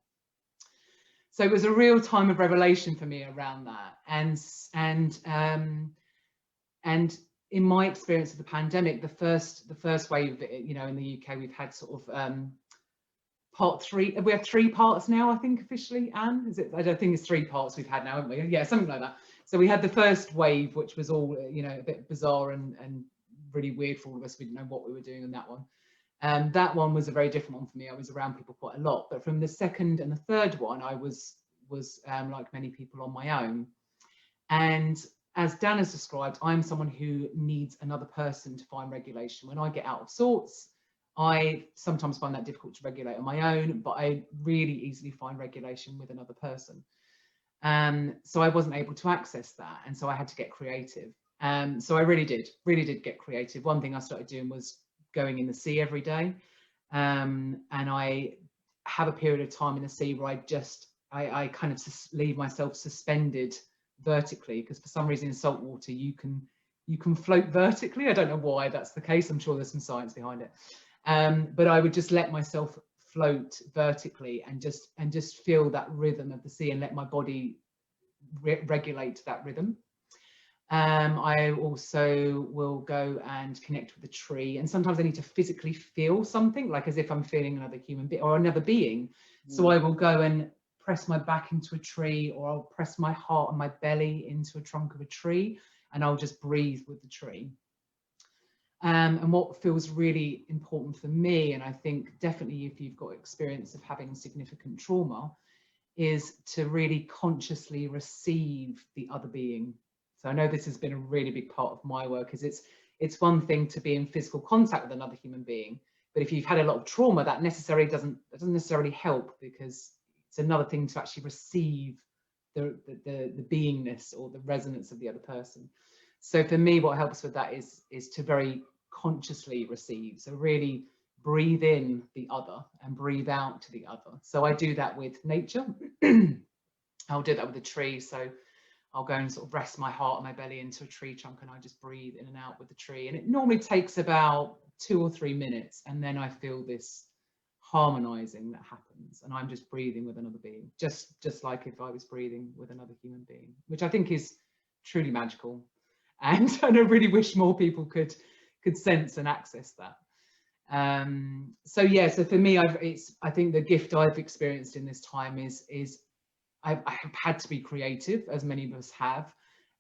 So it was a real time of revelation for me around that. And in my experience of the pandemic, the first wave, you know, in the UK, we've had sort of part 3. We have 3 parts now, I think, officially. Anne, is it? I don't think it's 3 parts we've had now, haven't we? Yeah, something like that. So we had the first wave, which was all, you know, a bit bizarre and really weird for all of us. We didn't know what we were doing in that one. That one was a very different one for me. I was around people quite a lot, but from the second and the third one, I was like many people, on my own. And as Dan has described, I'm someone who needs another person to find regulation. When I get out of sorts, I sometimes find that difficult to regulate on my own, but I really easily find regulation with another person. So I wasn't able to access that, and so I had to get creative. So I really did get creative. One thing I started doing was going in the sea every day, and I have a period of time in the sea where I kind of leave myself suspended vertically, because for some reason in salt water you can float vertically. I don't know why that's the case. I'm sure there's some science behind it. But I would just let myself float vertically and just feel that rhythm of the sea and let my body regulate that rhythm. I also will go and connect with a tree, and sometimes I need to physically feel something, like as if I'm feeling another human being or another being. So I will go and press my back into a tree, or I'll press my heart and my belly into a trunk of a tree, and I'll just breathe with the tree. And what feels really important for me, and I think definitely if you've got experience of having significant trauma, is to really consciously receive the other being. So I know this has been a really big part of my work, is it's one thing to be in physical contact with another human being, but if you've had a lot of trauma, that doesn't necessarily help, because it's another thing to actually receive the beingness or the resonance of the other person. So for me, what helps with that is to very consciously receive. So really breathe in the other and breathe out to the other. So I do that with nature. I'll do that with a tree. So I'll go and sort of rest my heart and my belly into a tree trunk, and I just breathe in and out with the tree. And it normally takes about 2 or 3 minutes, and then I feel this harmonizing that happens, and I'm just breathing with another being, just like if I was breathing with another human being, which I think is truly magical. And I really wish more people could sense and access that. So yeah, so for me, I think the gift I've experienced in this time is I've had to be creative, as many of us have,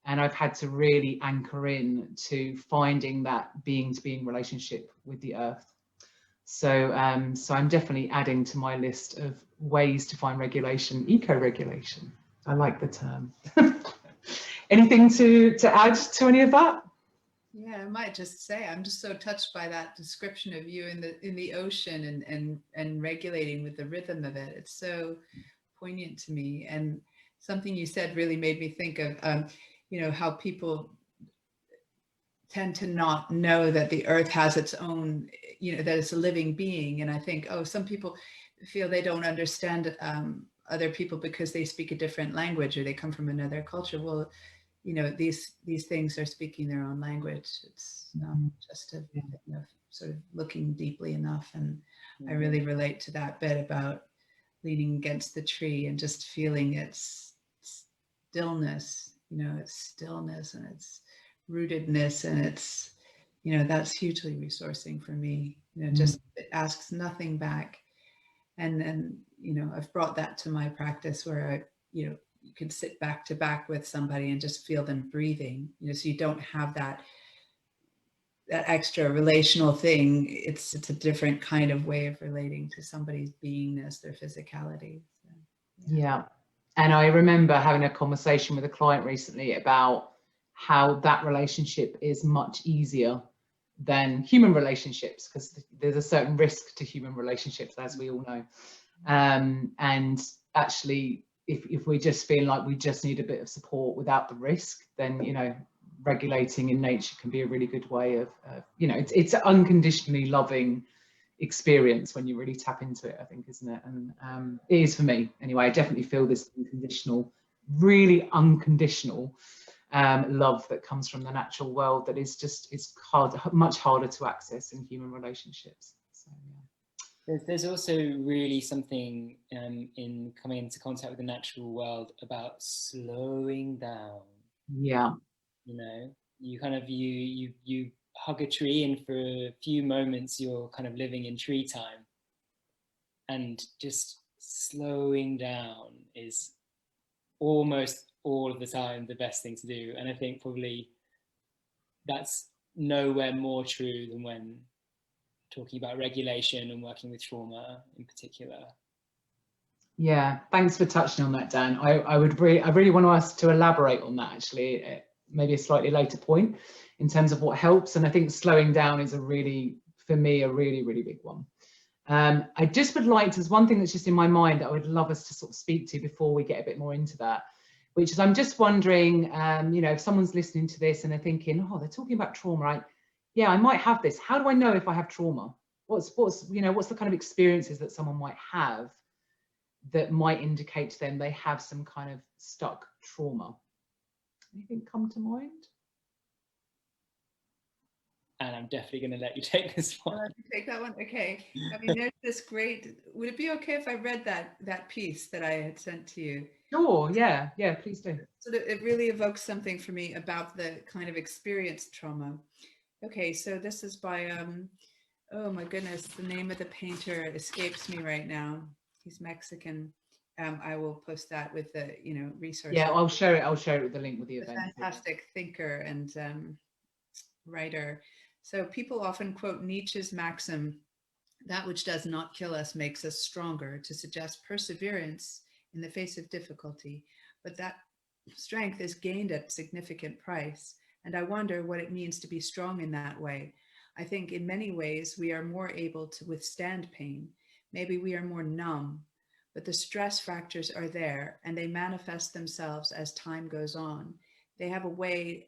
and I've had to really anchor in to finding that being-to-being relationship with the earth. So so I'm definitely adding to my list of ways to find regulation, eco-regulation. I like the term. Anything to add to any of that? Yeah, I might just say I'm just so touched by that description of you in the ocean and regulating with the rhythm of it. It's so poignant to me. And something you said really made me think of you know, how people tend to not know that the earth has its own, you know, that it's a living being. And I think, oh, some people feel they don't understand other people because they speak a different language or they come from another culture. Well, you know, these things are speaking their own language. It's not just a thing of sort of looking deeply enough. And I really relate to that bit about leaning against the tree and just feeling its stillness, you know, its stillness and its rootedness, and it's, you know, that's hugely resourcing for me. You know, just it asks nothing back. And then, you know, I've brought that to my practice where I, you know, you can sit back to back with somebody and just feel them breathing, you know, so you don't have that extra relational thing. It's a different kind of way of relating to somebody's beingness, their physicality. So, yeah. And I remember having a conversation with a client recently about how that relationship is much easier than human relationships, because there's a certain risk to human relationships, as we all know. And actually, if we just feel like we just need a bit of support without the risk, then, you know, regulating in nature can be a really good way of you know, it's unconditionally loving experience when you really tap into it, I think, isn't it? And it is for me anyway. I definitely feel this unconditional, really unconditional love that comes from the natural world that is just, it's hard, much harder to access in human relationships. So, yeah. There's also really something in coming into contact with the natural world about slowing down. Yeah. You know, you kind of, you hug a tree, and for a few moments you're kind of living in tree time, and just slowing down is almost all of the time the best thing to do. And I think probably that's nowhere more true than when talking about regulation and working with trauma in particular. Yeah, thanks for touching on that, Dan. I really want us to elaborate on that, actually, at maybe a slightly later point, in terms of what helps. And I think slowing down is for me, a really, really big one. I just would like to, there's one thing that's just in my mind that I would love us to sort of speak to before we get a bit more into that, which is, I'm just wondering, you know, if someone's listening to this and they're thinking, oh, they're talking about trauma, right? Yeah, I might have this. How do I know if I have trauma? What's the kind of experiences that someone might have that might indicate to them they have some kind of stuck trauma? Anything come to mind? And I'm definitely going to let you take this one. Take that one? Okay. I mean, there's this great, would it be okay if I read that piece that I had sent to you? Sure, yeah, please do. So that it really evokes something for me about the kind of experienced trauma. Okay, so this is by, oh my goodness, the name of the painter escapes me right now. He's Mexican. I will post that with the, you know, resources. Yeah, I'll share it with the link with the event. Fantastic thinker and writer. So people often quote Nietzsche's maxim, "That which does not kill us makes us stronger," to suggest perseverance in the face of difficulty. But that strength is gained at significant price. And I wonder what it means to be strong in that way. I think in many ways we are more able to withstand pain. Maybe we are more numb, but the stress factors are there, and they manifest themselves as time goes on. They have a way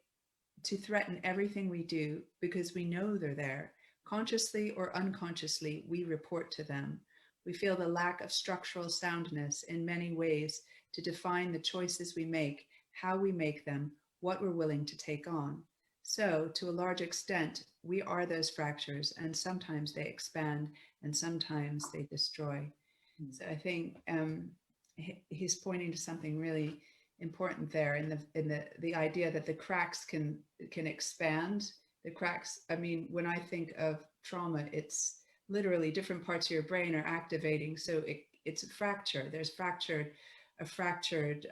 to threaten everything we do because we know they're there. Consciously or unconsciously, we report to them. We feel the lack of structural soundness in many ways to define the choices we make, how we make them, what we're willing to take on. So, to a large extent, we are those fractures, and sometimes they expand and sometimes they destroy. So I think he's pointing to something really important there in the idea that the cracks can expand. The cracks, I mean, when I think of trauma, it's literally different parts of your brain are activating. So it's a fracture. There's a fractured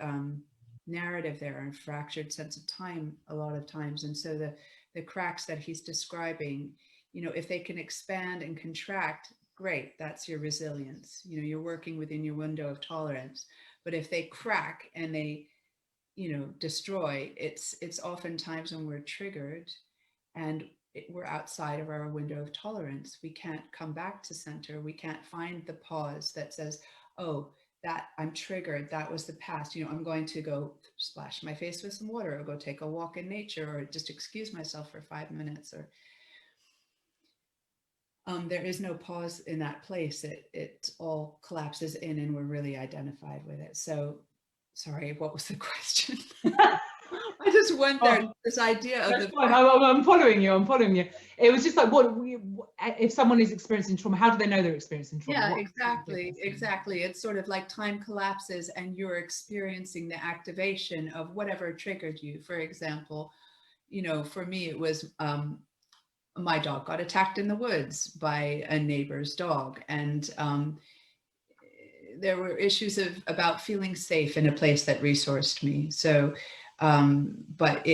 narrative there, and fractured sense of time a lot of times. And so the cracks that he's describing, you know, if they can expand and contract, great, that's your resilience. You know, you're working within your window of tolerance. But if they crack and they, you know, destroy, it's oftentimes when we're triggered and we're outside of our window of tolerance. We can't come back to center. We can't find the pause that says, oh, that I'm triggered. That was the past. You know, I'm going to go splash my face with some water, or go take a walk in nature, or just excuse myself for 5 minutes, or there is no pause in that place. It all collapses in, and we're really identified with it. So, sorry, what was the question? I just went there. This idea of I'm following you. It was just like, if someone is experiencing trauma, how do they know they're experiencing trauma? Yeah, exactly. It's sort of like time collapses and you're experiencing the activation of whatever triggered you. For example, you know, for me, it was my dog got attacked in the woods by a neighbor's dog, and there were issues about feeling safe in a place that resourced me. So, but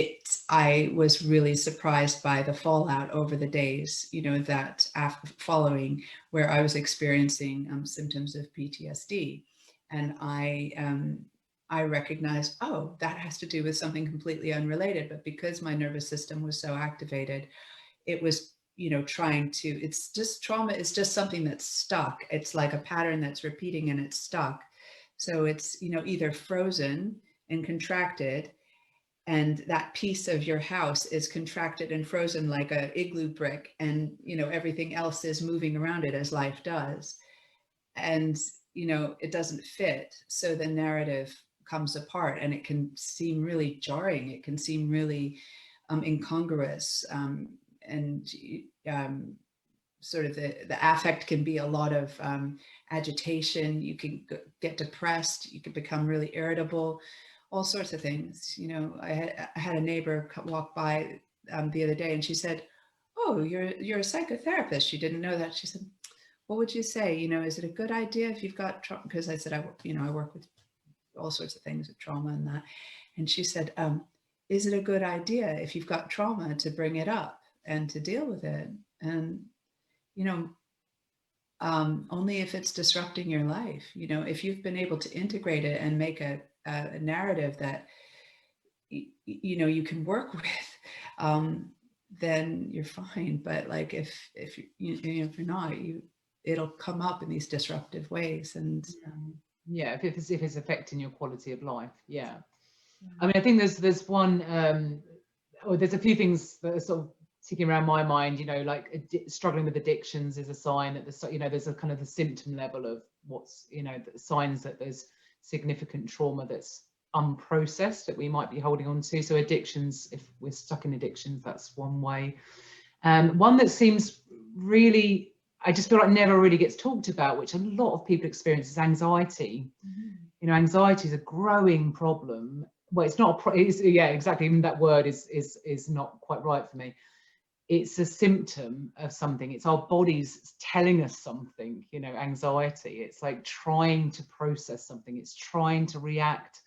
I was really surprised by the fallout over the days, you know, that following, where I was experiencing symptoms of PTSD, and I recognized, oh, that has to do with something completely unrelated. But because my nervous system was so activated, it was, you know, it's just, trauma is just something that's stuck. It's like a pattern that's repeating and it's stuck. So it's, you know, either frozen and contracted and that piece of your house is contracted and frozen like a igloo brick, and everything else is moving around it as life does, and it doesn't fit. So the narrative comes apart, and it can seem really jarring. It can seem really incongruous, and sort of the affect can be a lot of agitation. You can get depressed. You can become really irritable. All sorts of things. I had a neighbor walk by the other day, and she said, "Oh, you're a psychotherapist." She didn't know that. She said, "What would you say? Is it a good idea if you've got trauma?" Because I said, I work with all sorts of things with trauma and that. And she said, "Is it a good idea if you've got trauma to bring it up and to deal with it?" And only if it's disrupting your life. If you've been able to integrate it and make a narrative that you can work with, then you're fine. But like if you're not, it'll come up in these disruptive ways. And yeah, if it's affecting your quality of life. Yeah. I mean, I think there's one there's a few things that are sort of ticking around my mind, like struggling with addictions is a sign that there's a kind of the symptom level of what's, the signs that there's significant trauma that's unprocessed that we might be holding on to. So addictions, if we're stuck in addictions, that's one way. One that seems really, I just feel like never really gets talked about, which a lot of people experience, is anxiety. Mm-hmm. Anxiety is a growing problem. Well, it's not yeah, exactly. Even that word is not quite right for me. It's a symptom of something. It's our bodies telling us something, anxiety. It's like trying to process something. It's trying to react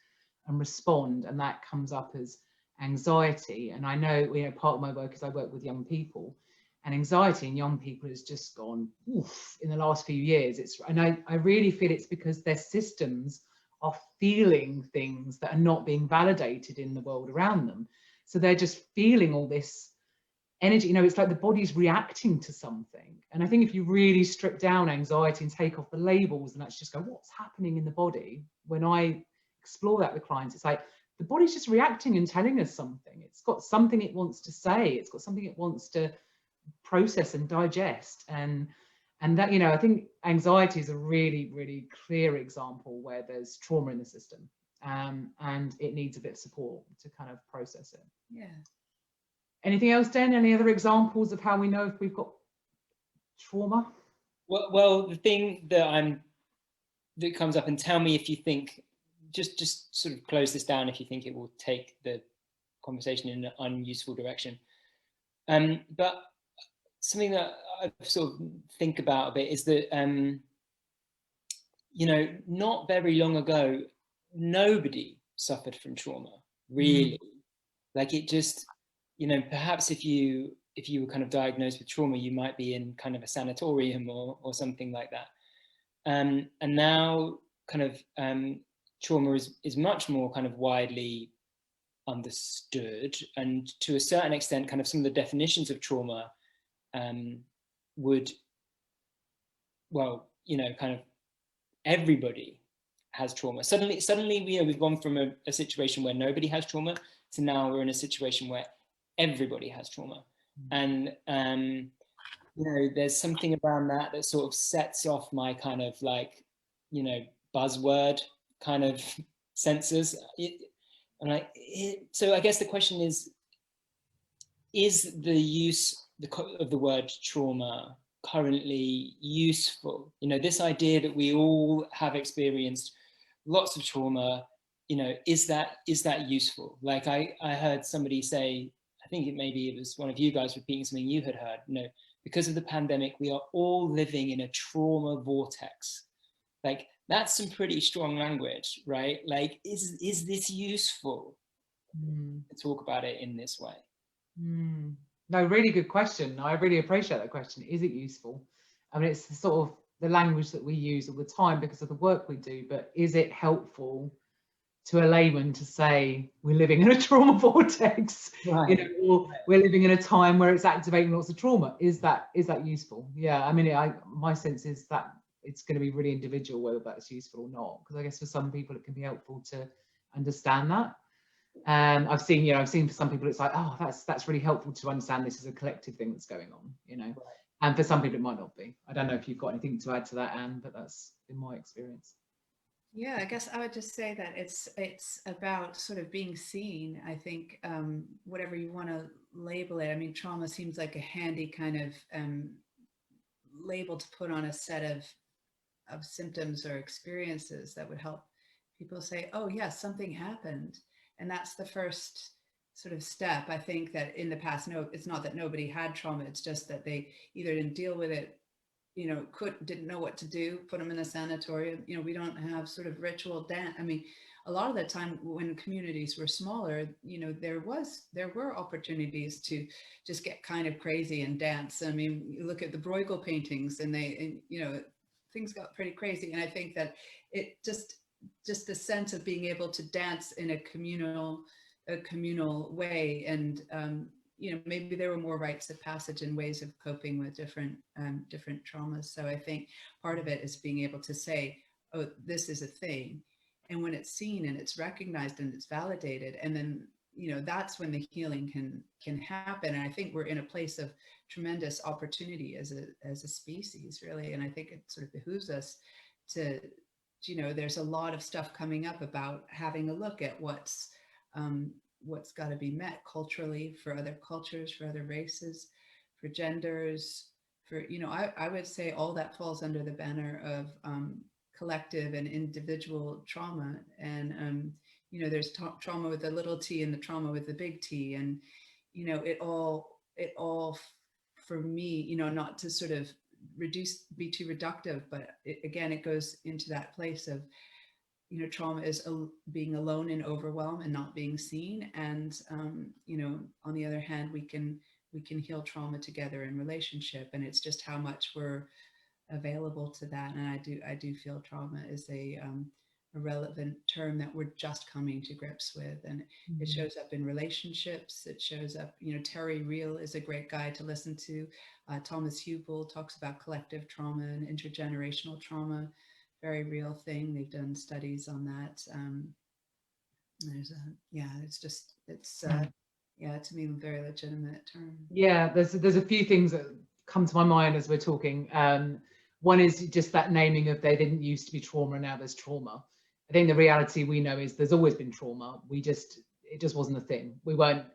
and respond. And that comes up as anxiety. And I know, part of my work is I work with young people, and anxiety in young people has just gone oof in the last few years. I really feel it's because their systems are feeling things that are not being validated in the world around them. So they're just feeling all this energy, it's like the body's reacting to something. And I think if you really strip down anxiety and take off the labels and actually just go, what's happening in the body? When I explore that with clients, it's like the body's just reacting and telling us something. It's got something it wants to say. It's got something it wants to process and digest. And that, I think anxiety is a really, really clear example where there's trauma in the system, and it needs a bit of support to kind of process it. Yeah. Anything else, Dan? Any other examples of how we know if we've got trauma? Well, the thing that comes up, and tell me if you think, just sort of close this down if you think it will take the conversation in an unuseful direction. But something that I sort of think about a bit is that, not very long ago, nobody suffered from trauma, really. Like it just, perhaps if you were kind of diagnosed with trauma, you might be in kind of a sanatorium or something like that. And now kind of trauma is much more kind of widely understood, and to a certain extent, kind of some of the definitions of trauma would, well, kind of everybody has trauma. Suddenly, we've gone from a situation where nobody has trauma to now we're in a situation where everybody has trauma. And there's something around that sort of sets off my kind of like, buzzword kind of sensors. So I guess the question is the use of the word trauma currently useful? This idea that we all have experienced lots of trauma, is that useful? Like I heard somebody say, I think it was one of you guys repeating something you had heard, because of the pandemic, we are all living in a trauma vortex. Like that's some pretty strong language, right? Like, is this useful to talk about it in this way? No, really good question. I really appreciate that question. Is it useful? I mean, it's sort of the language that we use all the time because of the work we do, but is it helpful to a layman to say we're living in a trauma vortex? Right. Or we're living in a time where it's activating lots of trauma. Is that useful? Yeah, I mean, my sense is that it's going to be really individual whether that's useful or not, because I guess for some people it can be helpful to understand that. I've seen for some people it's like, oh, that's really helpful to understand this is a collective thing that's going on, you know. Right. And for some people it might not be. I don't know if you've got anything to add to that, Anne, but that's been my experience. Yeah, I guess I would just say that it's about sort of being seen. I think whatever you want to label it. I mean, trauma seems like a handy kind of label to put on a set of symptoms or experiences that would help people say, oh yeah, something happened. And that's the first sort of step. I think that in the past, no, it's not that nobody had trauma, it's just that they either didn't deal with it, you know, didn't know what to do, put them in a sanatorium. You know, we don't have sort of ritual dance. I mean, a lot of the time when communities were smaller, you know, there were opportunities to just get kind of crazy and dance. I mean, you look at the Bruegel paintings and you know, things got pretty crazy. And I think that it just the sense of being able to dance in a communal way, and you know, maybe there were more rites of passage and ways of coping with different traumas. So I think part of it is being able to say, oh, this is a thing. And when it's seen and it's recognized and it's validated, and then, you know, that's when the healing can happen. And I think we're in a place of tremendous opportunity as a species, really. And I think it sort of behooves us to, you know, there's a lot of stuff coming up about having a look at what's got to be met culturally for other cultures, for other races, for genders, for, you know, I would say all that falls under the banner of collective and individual trauma. And, you know, there's trauma with the little t and the trauma with the big T. And, you know, it all for me, you know, not to sort of be too reductive, but again, it goes into that place of, you know, trauma is being alone in overwhelm and not being seen. And, you know, on the other hand, we can heal trauma together in relationship. And it's just how much we're available to that. And I do feel trauma is a relevant term that we're just coming to grips with. And it shows up in relationships. It shows up, you know, Terry Real is a great guy to listen to. Thomas Hubel talks about collective trauma and intergenerational trauma. Very real thing. They've done studies on that. To me, a very legitimate term. Yeah, there's a few things that come to my mind as we're talking. One is just that naming of there didn't used to be trauma and now there's trauma. I think the reality we know is there's always been trauma. It just wasn't a thing. We weren't.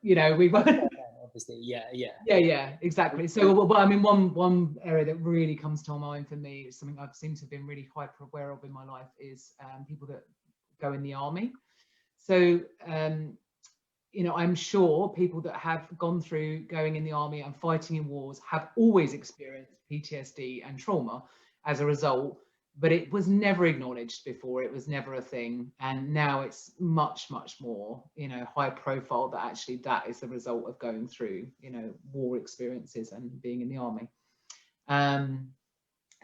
Obviously, yeah, exactly. So, well, I mean, one area that really comes to mind for me is something I've seemed to have been really hyper aware of in my life is people that go in the army. So, you know, I'm sure people that have gone through going in the army and fighting in wars have always experienced PTSD and trauma as a result, but it was never acknowledged before. It was never a thing. And now it's much, much more, you know, high profile that actually that is the result of going through, you know, war experiences and being in the army.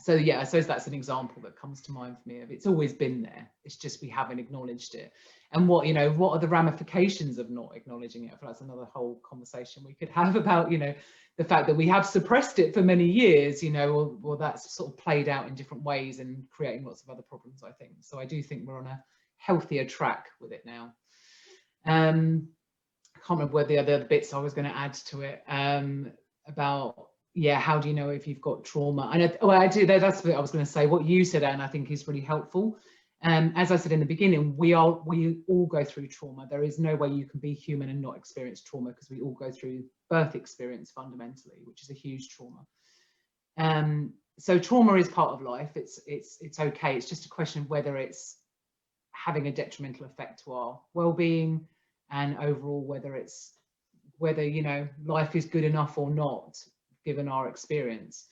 So yeah, I suppose that's an example that comes to mind for me of it's always been there. It's just we haven't acknowledged it. And what are the ramifications of not acknowledging it? I feel that's another whole conversation we could have about, you know, the fact that we have suppressed it for many years, you know, or that's sort of played out in different ways and creating lots of other problems, I think. So I do think we're on a healthier track with it now. I can't remember what the other bits I was going to add to it about, yeah, how do you know if you've got trauma? And I do, that's what I was going to say. What you said, Anne, I think is really helpful. As I said in the beginning, we all go through trauma. There is no way you can be human and not experience trauma because we all go through birth experience fundamentally, which is a huge trauma. So trauma is part of life. It's okay. It's just a question of whether it's having a detrimental effect to our well-being and overall whether you know life is good enough or not given our experience.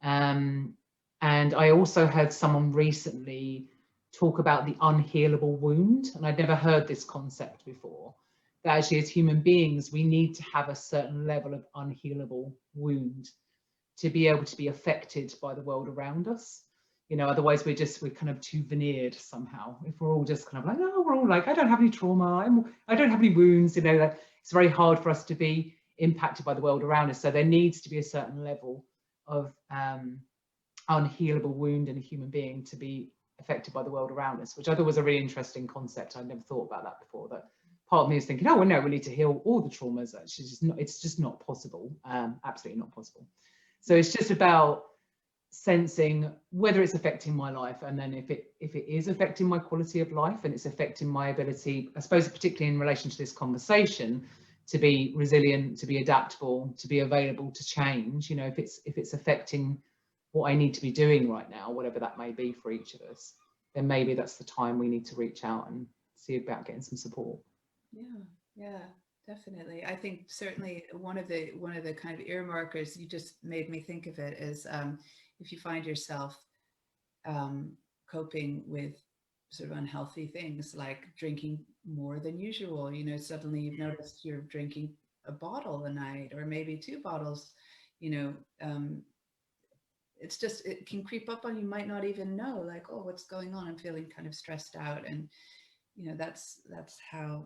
And I also heard someone recently talk about the unhealable wound, and I'd never heard this concept before, that actually as human beings we need to have a certain level of unhealable wound to be able to be affected by the world around us. You know, otherwise we're kind of too veneered somehow. If we're all just kind of like, oh, we're all like, I don't have any trauma, I don't have any wounds, you know, like, it's very hard for us to be impacted by the world around us. So there needs to be a certain level of unhealable wound in a human being to be affected by the world around us, which I thought was a really interesting concept. I'd never thought about that before, that part of me is thinking, oh, well, no, we need to heal all the traumas. It's just not possible. Absolutely not possible. So it's just about sensing whether it's affecting my life, and then if it is affecting my quality of life and it's affecting my ability, I suppose particularly in relation to this conversation, to be resilient, to be adaptable, to be available to change. You know, if it's affecting what I need to be doing right now, whatever that may be for each of us, then maybe that's the time we need to reach out and see about getting some support. Yeah, definitely. I think certainly one of the kind of earmarkers, you just made me think of it, is if you find yourself coping with sort of unhealthy things like drinking more than usual, you know, suddenly you've noticed you're drinking a bottle a night or maybe 2 bottles, you know, it's just, it can creep up on you, might not even know, like, oh, what's going on? I'm feeling kind of stressed out. And, you know, that's how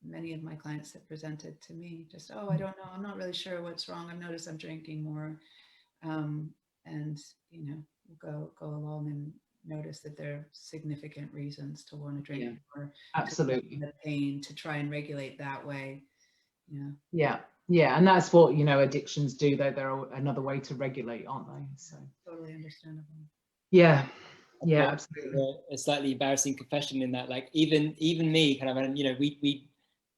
many of my clients have presented to me. Just, oh, I don't know, I'm not really sure what's wrong. I've noticed I'm drinking more. And, you know, we'll go along and notice that there are significant reasons to want to drink more. Absolutely. The pain, to try and regulate that way. Yeah, and that's what, you know, addictions do. They're another way to regulate, aren't they? So totally understandable. Yeah, absolutely. A slightly embarrassing confession in that, like, even me, kind of, and you know, we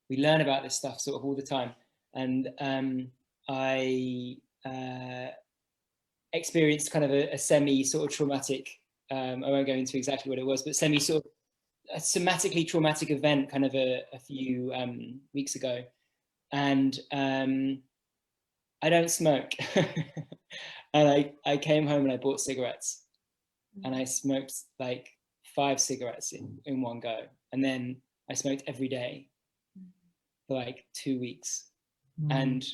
learn about this stuff sort of all the time, and I experienced kind of a semi sort of traumatic, I won't go into exactly what it was, but semi sort of a somatically traumatic event kind of a few weeks ago. And I don't smoke. And I came home and I bought cigarettes, and I smoked like 5 cigarettes in one go. And then I smoked every day for like 2 weeks. And,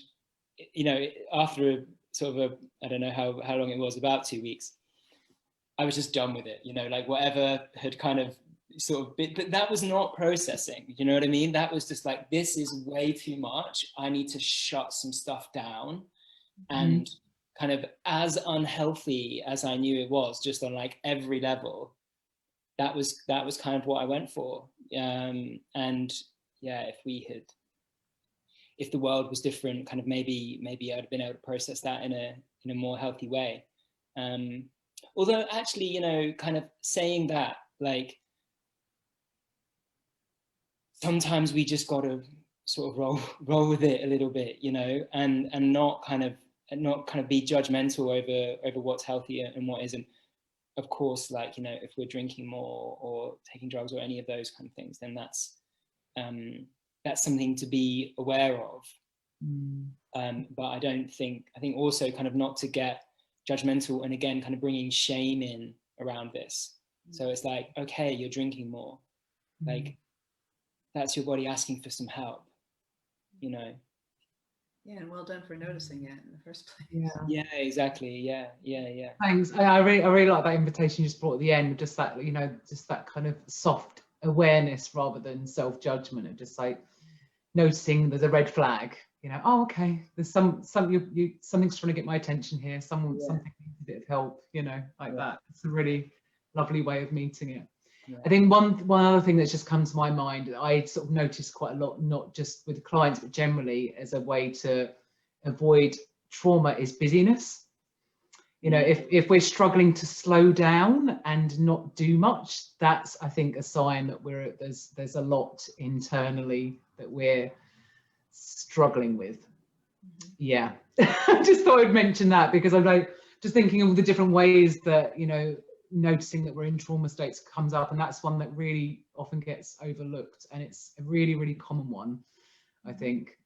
you know, after a sort of I don't know how long it was, about 2 weeks, I was just done with it, you know, like whatever had kind of sort of been, but that was not processing, you know what I mean? That was just like, this is way too much. I need to shut some stuff down. And kind of, as unhealthy as I knew it was, just on like every level, that was kind of what I went for. And yeah, if the world was different, kind of maybe I'd have been able to process that in a more healthy way. Although actually, you know, kind of saying that, like, sometimes we just got to sort of roll with it a little bit, you know, and not kind of be judgmental over what's healthy and what isn't. Of course, like, you know, if we're drinking more or taking drugs or any of those kind of things, then that's something to be aware of. But I think also kind of not to get judgmental, and again, kind of bringing shame in around this. So it's like, okay, you're drinking more, like, that's your body asking for some help, you know. Yeah, and well done for noticing it in the first place. Yeah, exactly. Yeah. Thanks. I really like that invitation you just brought at the end, just that, you know, just that kind of soft awareness rather than self-judgment, of just like noticing there's a red flag, you know, oh, okay, there's something's trying to get my attention here, something needs a bit of help, you know, like that. It's a really lovely way of meeting it. I think one other thing that's just come to my mind, I sort of noticed quite a lot, not just with clients, but generally as a way to avoid trauma, is busyness. You know, if we're struggling to slow down and not do much, that's, I think, a sign that there's a lot internally that we're struggling with. Yeah, I just thought I'd mention that, because I'm like just thinking of all the different ways that, you know, noticing that we're in trauma states comes up, and that's one that really often gets overlooked, and it's a really, really common one, I think.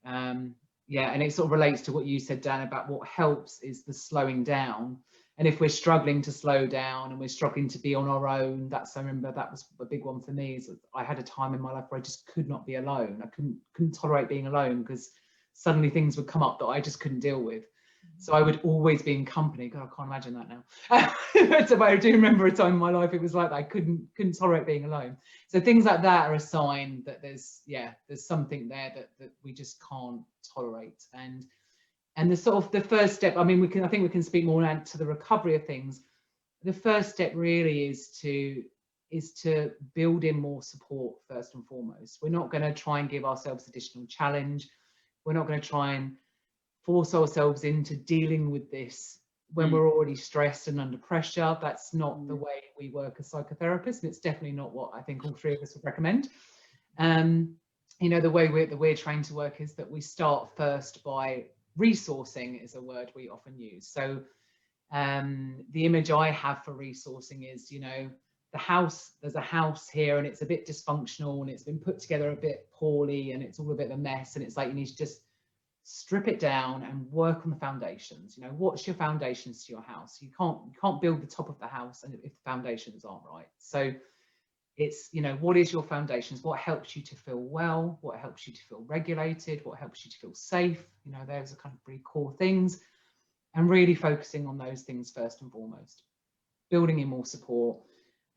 Yeah, and it sort of relates to what you said, Dan, about what helps is the slowing down. And if we're struggling to slow down and we're struggling to be on our own, I remember that was a big one for me, is that I had a time in my life where I just could not be alone. I couldn't tolerate being alone, because suddenly things would come up that I just couldn't deal with. So I would always be in company. God, I can't imagine that now. So I do remember a time in my life it was like that. I couldn't tolerate being alone. So things like that are a sign that there's something there that we just can't tolerate. And the sort of the first step, I mean, I think we can speak more to the recovery of things. The first step really is is to build in more support first and foremost. We're not going to try and give ourselves additional challenge. We're not going to try and force ourselves into dealing with this when we're already stressed and under pressure. That's not the way we work as psychotherapists, and it's definitely not what I think all three of us would recommend. You know, the way we're trained to work is that we start first by resourcing, is a word we often use. So the image I have for resourcing is, you know, the house, there's a house here and it's a bit dysfunctional and it's been put together a bit poorly and it's all a bit of a mess, and it's like you need to just strip it down and work on the foundations. You know, what's your foundations to your house? You can't build the top of the house and if the foundations aren't right. So it's, you know, what is your foundations? What helps you to feel well? What helps you to feel regulated? What helps you to feel safe? You know, those are kind of pretty core things, and really focusing on those things first and foremost, building in more support.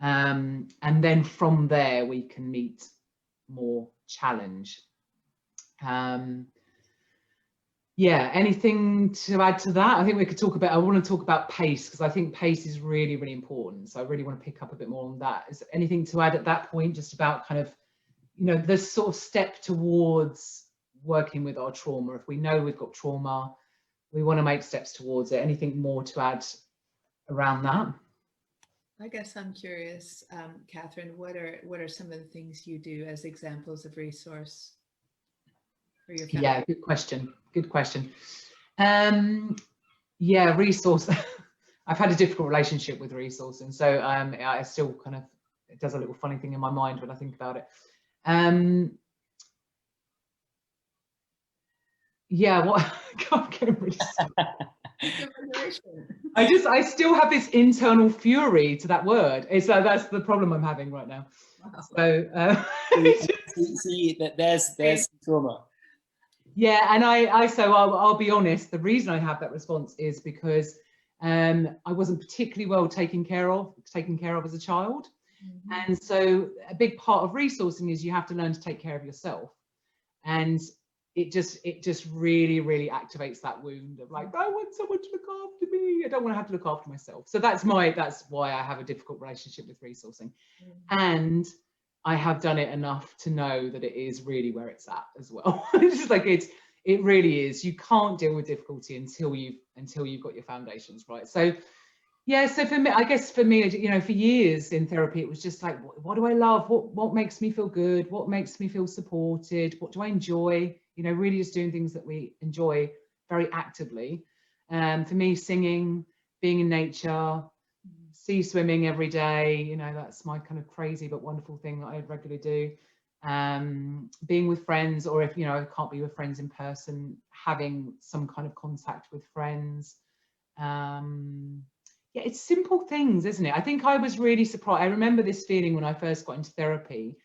And then from there, we can meet more challenge. Yeah, anything to add to that? I think we could talk about, I want to talk about pace, because I think pace is really, really important. So I really want to pick up a bit more on that. Is there anything to add at that point, just about kind of, you know, this sort of step towards working with our trauma? If we know we've got trauma, we want to make steps towards it. Anything more to add around that? I guess I'm curious, Catherine, what are some of the things you do as examples of resource for your family? Yeah, good question. Good question. Yeah, resource. I've had a difficult relationship with resourcing, so I still kind of, it does a little funny thing in my mind when I think about it. Yeah, what I'm getting really I still have this internal fury to that word. So that's the problem I'm having right now. Wow. So see that there's trauma. Yeah, and I'll be honest, the reason I have that response is because I wasn't particularly well taken care of as a child. And so a big part of resourcing is you have to learn to take care of yourself. And it just really, really activates that wound of like, I want someone to look after me. I don't want to have to look after myself. So that's why I have a difficult relationship with resourcing. And I have done it enough to know that it is really where it's at as well. It's just like it really is. You can't deal with difficulty until you've got your foundations right. So yeah, so for me, I guess for me, you know, for years in therapy, it was just like, what do I love? What makes me feel good? What makes me feel supported? What do I enjoy? You know, really just doing things that we enjoy very actively. For me, singing, being in nature, sea swimming every day, you know, that's my kind of crazy but wonderful thing that I regularly do. Being with friends, or if, you know, I can't be with friends in person, having some kind of contact with friends. Yeah, it's simple things, isn't it? I think I was really surprised. I remember this feeling when I first got into therapy,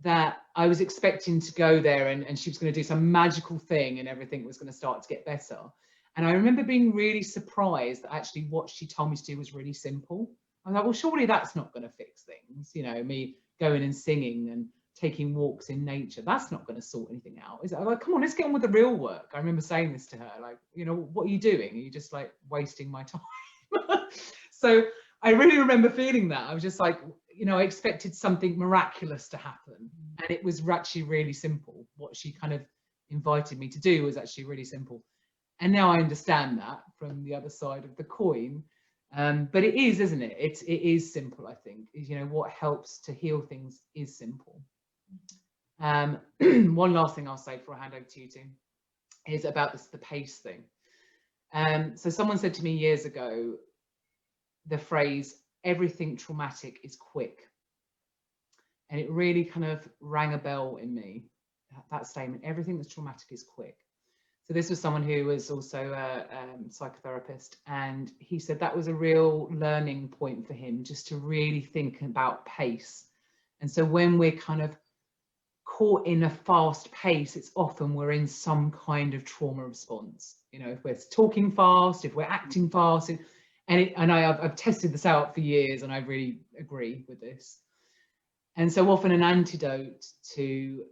that I was expecting to go there and she was going to do some magical thing and everything was going to start to get better. And I remember being really surprised that actually what she told me to do was really simple. I was like, well, surely that's not going to fix things. You know, me going and singing and taking walks in nature, that's not going to sort anything out. Is it? I'm like, come on, let's get on with the real work. I remember saying this to her, like, you know, what are you doing? Are you just like wasting my time? So I really remember feeling that. I was just like, you know, I expected something miraculous to happen, and it was actually really simple. What she kind of invited me to do was actually really simple. And now I understand that from the other side of the coin. But it is, isn't it? It is simple, I think. You know, what helps to heal things is simple. One last thing I'll say before I hand over to you two is about the pace thing. So someone said to me years ago, the phrase, everything traumatic is quick. And it really kind of rang a bell in me, that statement, everything that's traumatic is quick. So this was someone who was also a psychotherapist, and he said that was a real learning point for him, just to really think about pace. And so when we're kind of caught in a fast pace, it's often we're in some kind of trauma response. You know, if we're talking fast, if we're acting fast, I've tested this out for years, and I really agree with this. And so often an antidote to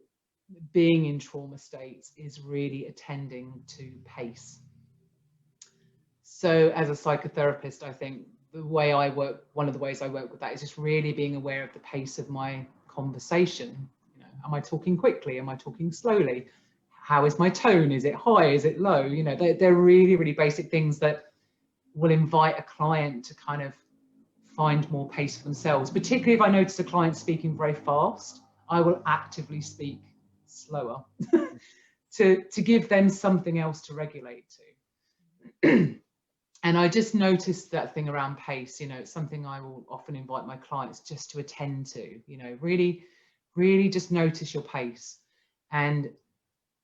being in trauma states is really attending to pace. So as a psychotherapist, I think the way I work, one of the ways I work with that is just really being aware of the pace of my conversation. You know, am I talking quickly? Am I talking slowly? How is my tone? Is it high? Is it low? You know, they're really, really basic things that will invite a client to kind of find more pace for themselves. Particularly if I notice a client speaking very fast, I will actively speak slower to give them something else to regulate to. And I just noticed that thing around pace, you know, it's something I will often invite my clients just to attend to, you know, really, really just notice your pace. And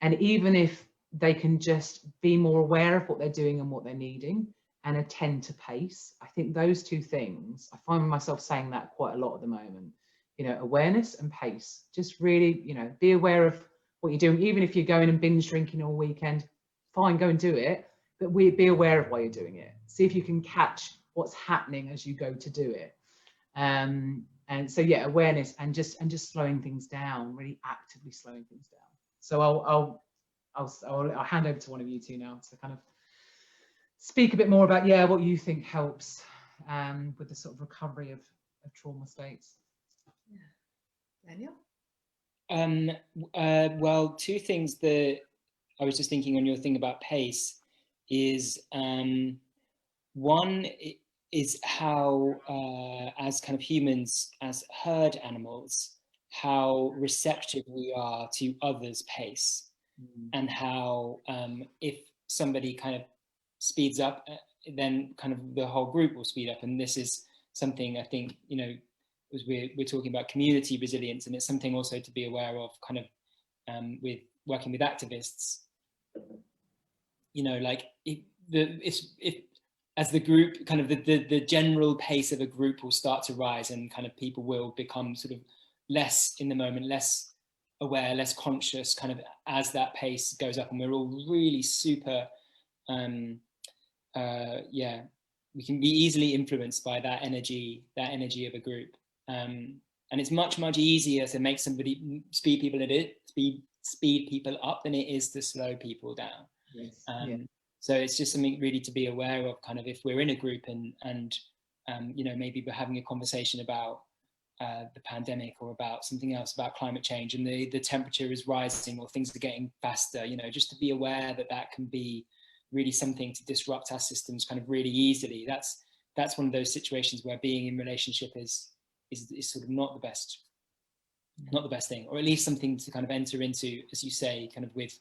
even if they can just be more aware of what they're doing and what they're needing and attend to pace, I think those two things, I find myself saying that quite a lot at the moment, you know, awareness and pace, just really, you know, be aware of what you're doing. Even if you're going and binge drinking all weekend, fine, go and do it. But be aware of why you're doing it. See if you can catch what's happening as you go to do it. And so yeah, awareness and just slowing things down, really actively slowing things down. So I'll hand over to one of you two now to kind of speak a bit more about what you think helps with the sort of recovery of trauma states. Daniel? Well, two things that I was just thinking on your thing about pace is one is how as kind of humans, as herd animals, how receptive we are to others' pace, and how if somebody kind of speeds up, then kind of the whole group will speed up. And this is something I think, you know, as we're talking about community resilience, and it's something also to be aware of kind of with working with activists. You know, like if as the group, kind of the general pace of a group will start to rise, and kind of people will become sort of less in the moment, less aware, less conscious, kind of as that pace goes up, and we're all really super, we can be easily influenced by that energy of a group, and it's much easier to make somebody speed people up than it is to slow people down. Yes. So it's just something really to be aware of, kind of if we're in a group and you know, maybe we're having a conversation about the pandemic or about something else, about climate change, and the temperature is rising or things are getting faster, you know, just to be aware that that can be really something to disrupt our systems kind of really easily. That's one of those situations where being in relationship is sort of not the best thing, or at least something to kind of enter into, as you say, kind of with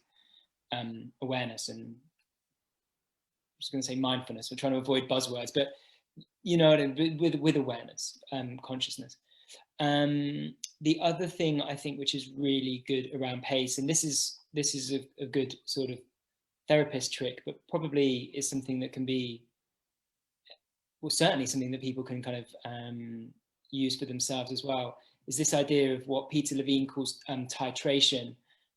awareness, and I'm just going to say mindfulness. We're trying to avoid buzzwords, but you know, with awareness, consciousness. The other thing I think which is really good around pace, and this is a good sort of therapist trick, but probably is something that can be, well, certainly something that people can kind of use for themselves as well, is this idea of what Peter Levine calls titration.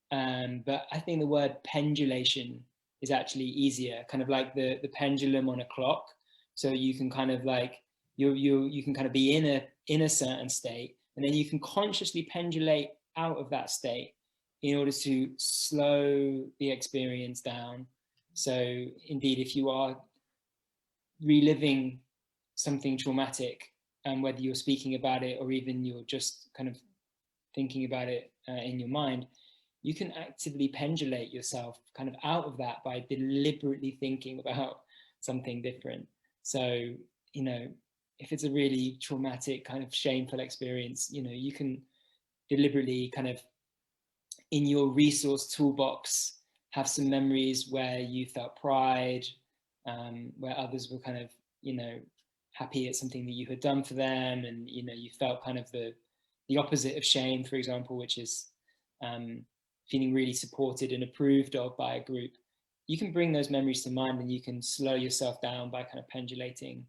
But I think the word pendulation is actually easier, kind of like the pendulum on a clock. So you can kind of like, you can kind of be in a certain state, and then you can consciously pendulate out of that state in order to slow the experience down. So indeed, if you are reliving something traumatic, and whether you're speaking about it or even you're just kind of thinking about it in your mind, you can actively pendulate yourself kind of out of that by deliberately thinking about something different. So, you know, if it's a really traumatic kind of shameful experience, you know, you can deliberately kind of in your resource toolbox have some memories where you felt pride, where others were kind of, you know, happy at something that you had done for them, and you know, you felt kind of the opposite of shame, for example, which is feeling really supported and approved of by a group. You can bring those memories to mind, and you can slow yourself down by kind of pendulating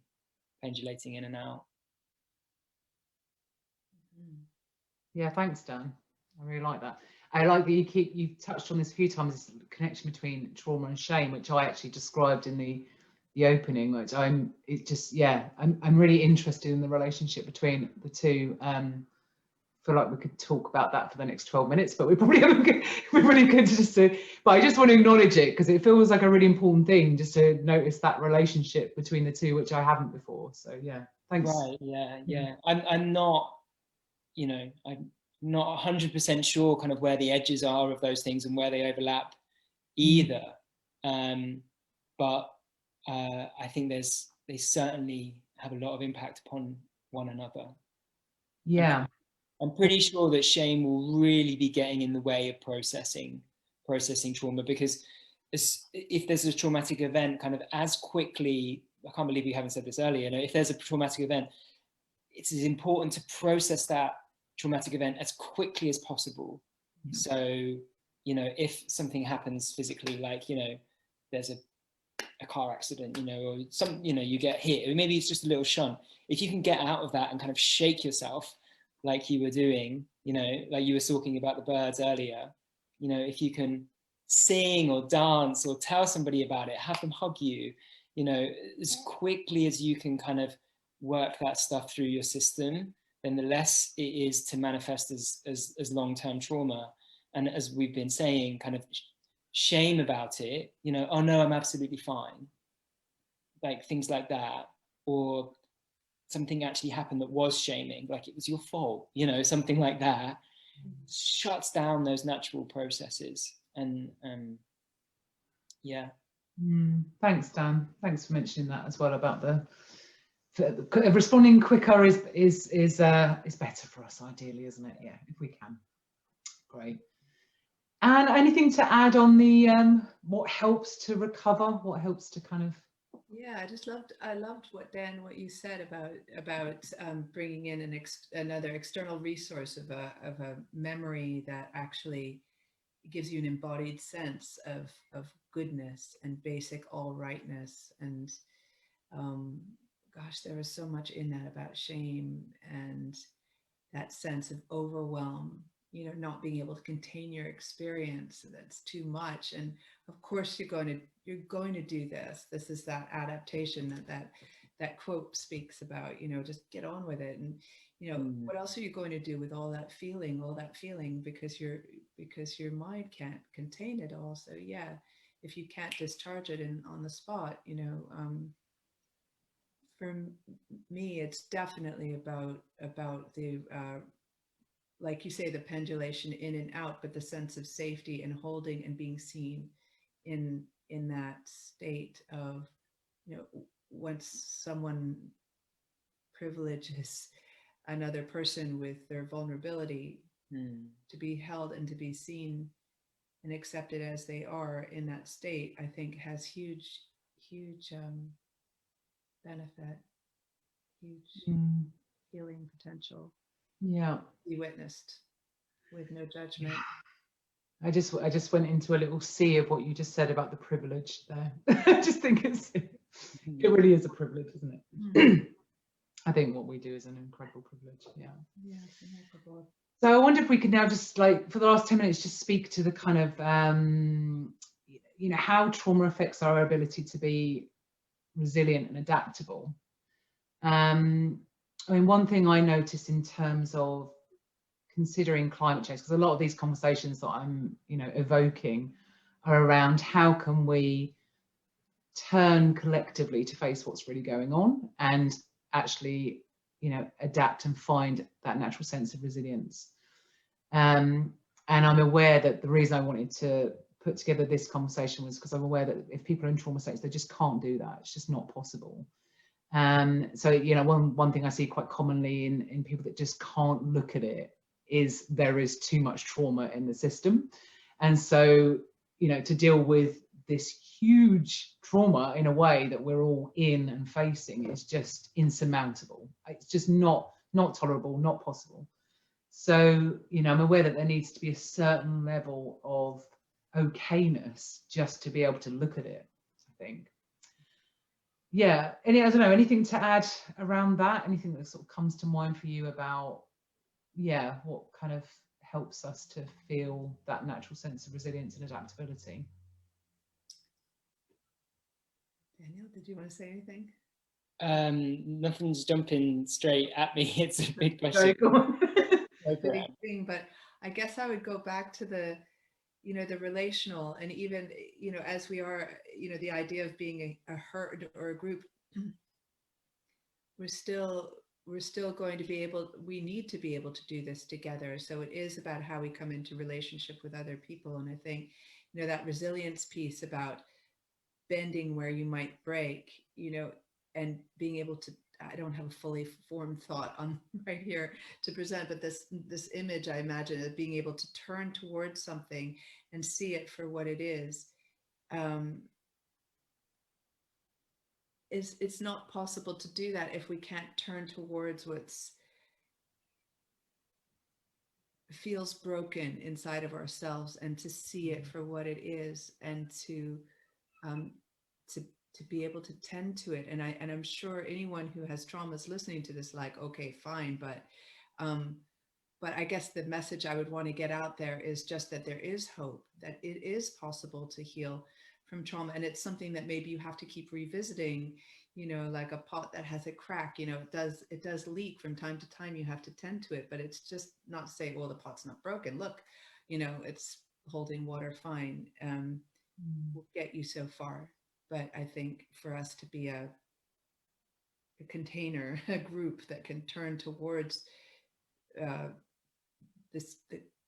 in and out. Yeah, thanks, Dan. I really like that. I like that you've touched on this a few times, this connection between trauma and shame, which I actually described in the opening, which I'm really interested in the relationship between the two, feel like we could talk about that for the next 12 minutes, but we probably haven't. We're really good to just do, but I just want to acknowledge it because it feels like a really important thing just to notice that relationship between the two, which I haven't before. So yeah, thanks. Right, yeah. I'm not, you know, I'm not 100% sure kind of where the edges are of those things and where they overlap either. But I think they certainly have a lot of impact upon one another. Yeah. I'm pretty sure that shame will really be getting in the way of processing trauma, because if there's a traumatic event, kind of as quickly, I can't believe you haven't said this earlier, you know, if there's a traumatic event, it's important to process that traumatic event as quickly as possible. So, you know, if something happens physically, like, you know, there's a car accident, you know, or you know, you get hit, or maybe it's just a little shunt. If you can get out of that and kind of shake yourself like you were doing, you know, like you were talking about the birds earlier, you know, if you can sing or dance or tell somebody about it, have them hug you, you know, as quickly as you can kind of work that stuff through your system, then the less it is to manifest as long-term trauma. And as we've been saying, kind of shame about it, you know, oh no, I'm absolutely fine, like things like that, or something actually happened that was shaming, like it was your fault, you know, something like that, shuts down those natural processes. And yeah. Thanks, Dan. Thanks for mentioning that as well about the responding quicker is better for us ideally, isn't it? Yeah, if we can. Great. And anything to add on the what helps to recover, what helps to kind of... Yeah, I loved what you said about bringing in another external resource of a memory that actually gives you an embodied sense of goodness and basic all rightness. And gosh, there was so much in that about shame and that sense of overwhelm, you know, not being able to contain your experience. That's too much. And of course you're going to do this. This is that adaptation that quote speaks about, you know, just get on with it. And, you know, what else are you going to do with all that feeling, because your mind can't contain it all. So yeah, if you can't discharge it on the spot, you know, for me, it's definitely about the, like you say, the pendulation in and out, but the sense of safety and holding and being seen in that state of, you know, once someone privileges another person with their vulnerability, to be held and to be seen and accepted as they are in that state, I think has huge benefit, huge healing potential. Yeah, be witnessed with no judgment. I just went into a little sea of what you just said about the privilege there. I just think it really is a privilege, isn't it? I think what we do is an incredible privilege. Yeah. Yeah, it's remarkable. So I wonder if we could now just, like, for the last 10 minutes, just speak to the kind of, you know, how trauma affects our ability to be resilient and adaptable. I mean, one thing I noticed in terms of considering climate change, because a lot of these conversations that I'm, you know, evoking are around how can we turn collectively to face what's really going on and actually, you know, adapt and find that natural sense of resilience. And I'm aware that the reason I wanted to put together this conversation was because I'm aware that if people are in trauma states, they just can't do that. It's just not possible. So, you know, one thing I see quite commonly in people that just can't look at it is there is too much trauma in the system. And so, you know, to deal with this huge trauma in a way that we're all in and facing is just insurmountable. It's just not tolerable, not possible. So, you know, I'm aware that there needs to be a certain level of okayness just to be able to look at it, I think. Yeah, I don't know, anything to add around that? Anything that sort of comes to mind for you about, yeah, what kind of helps us to feel that natural sense of resilience and adaptability? Daniel, did you want to say anything? Nothing's jumping straight at me. It's a big question. Sorry, go on. fitting thing, but I guess I would go back to the, you know, the relational, and even, you know, as we are, you know, the idea of being a herd or a group, we're still going to be able, we need to be able to do this together. So it is about how we come into relationship with other people. And I think, you know, that resilience piece about bending where you might break, you know, and being able to, I don't have a fully formed thought on right here to present, but this image, I imagine, of being able to turn towards something and see it for what it is, it's not possible to do that if we can't turn towards what's feels broken inside of ourselves, and to see it for what it is, and to be able to tend to it. And I'm sure anyone who has traumas listening to this, like, okay, fine, but I guess the message I would want to get out there is just that there is hope, that it is possible to heal from trauma. And it's something that maybe you have to keep revisiting, you know, like a pot that has a crack, you know, it does leak from time to time, you have to tend to it, but it's just not say, well, the pot's not broken, look, you know, it's holding water fine, will get you so far. But I think for us to be a container, a group that can turn towards the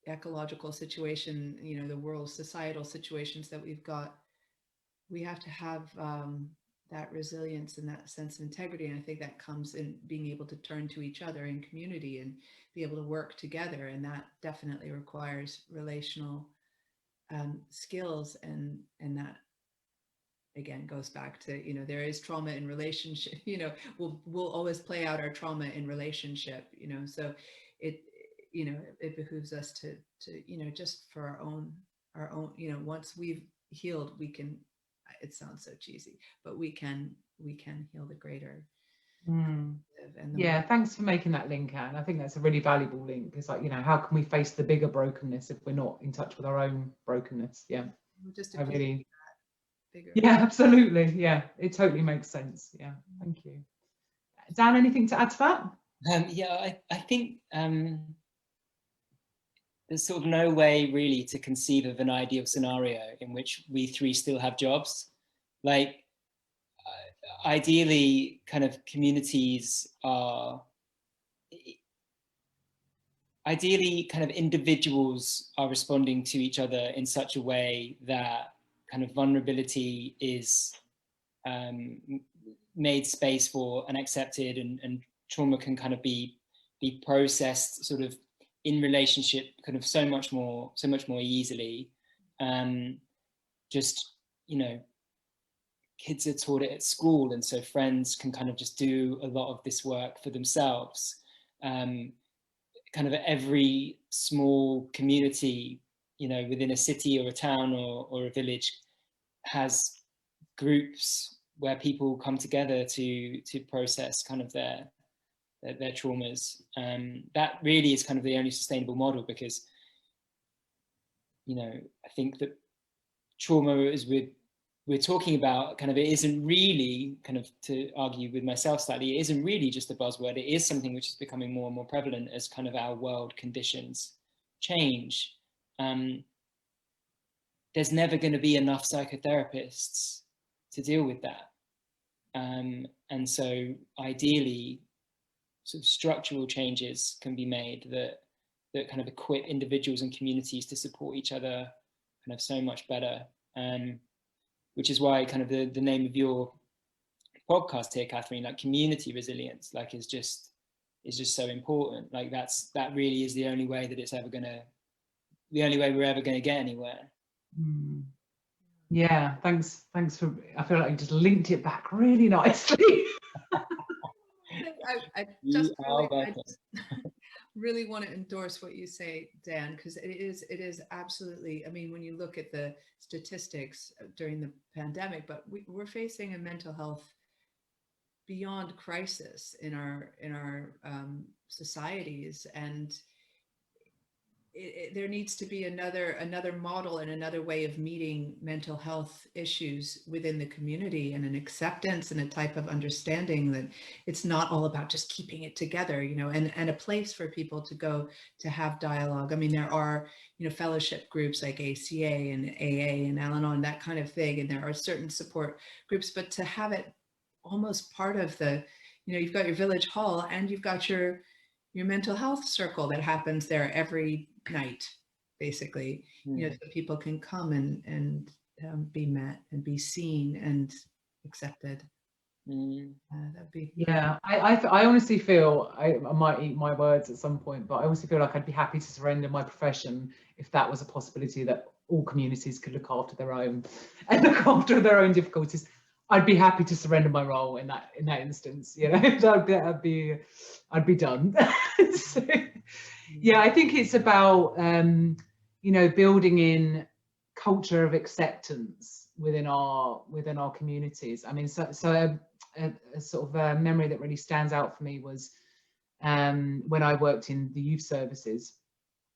ecological situation, you know, the world societal situations that we've got, we have to have that resilience and that sense of integrity. And I think that comes in being able to turn to each other in community and be able to work together. And that definitely requires relational skills. And that, again, goes back to, you know, there is trauma in relationship, you know, we'll always play out our trauma in relationship, you know, so it, you know, it behooves us to, you know, just for our own, you know, once we've healed, we can, it sounds so cheesy, but we can heal the greater. And yeah, thanks for making that link, Anne. I think that's a really valuable link. It's like, you know, how can we face the bigger brokenness if we're not in touch with our own brokenness? Yeah, just I really, bigger. Yeah, absolutely. Yeah, it totally makes sense. Yeah, thank you. Dan, anything to add to that? Yeah, I think there's sort of no way really to conceive of an ideal scenario in which we three still have jobs. Like, ideally, kind of communities are, ideally kind of individuals are responding to each other in such a way that kind of vulnerability is made space for and accepted, and trauma can kind of be processed sort of in relationship kind of so much more easily. Just, you know, kids are taught it at school, and so friends can kind of just do a lot of this work for themselves. Kind of every small community, you know, within a city or a town or a village has groups where people come together to process kind of their traumas. That really is kind of the only sustainable model, because, you know, I think that trauma, as we're talking about, kind of, it isn't really, kind of, to argue with myself slightly, it isn't really just a buzzword. It is something which is becoming more and more prevalent as kind of our world conditions change. There's never going to be enough psychotherapists to deal with that. And so ideally, sort of structural changes can be made that kind of equip individuals and communities to support each other kind of so much better. Which is why kind of the name of your podcast here, Katherine, like community resilience, like is just so important. Like that really is the only way that it's ever gonna, the only way we're ever gonna get anywhere. Yeah, thanks for, I feel like you just linked it back really nicely. I really want to endorse what you say, Dan, because it is absolutely, I mean, when you look at the statistics during the pandemic, but we're facing a mental health beyond crisis in our societies, and there needs to be another model and another way of meeting mental health issues within the community, and an acceptance and a type of understanding that it's not all about just keeping it together, you know, and a place for people to go to have dialogue. I mean, there are, you know, fellowship groups like ACA and AA and Al-Anon, that kind of thing, and there are certain support groups, but to have it almost part of the, you know, you've got your village hall and you've got your mental health circle that happens there every night, basically, you know, so people can come and be met and be seen and accepted. That'd be yeah. I honestly feel I might eat my words at some point, but I also feel like I'd be happy to surrender my profession if that was a possibility, that all communities could look after their own and look after their own difficulties. I'd be happy to surrender my role in that instance, you know. I'd be done. So, yeah, I think it's about you know, building in culture of acceptance within our communities. I mean, so a sort of a memory that really stands out for me was when I worked in the youth services,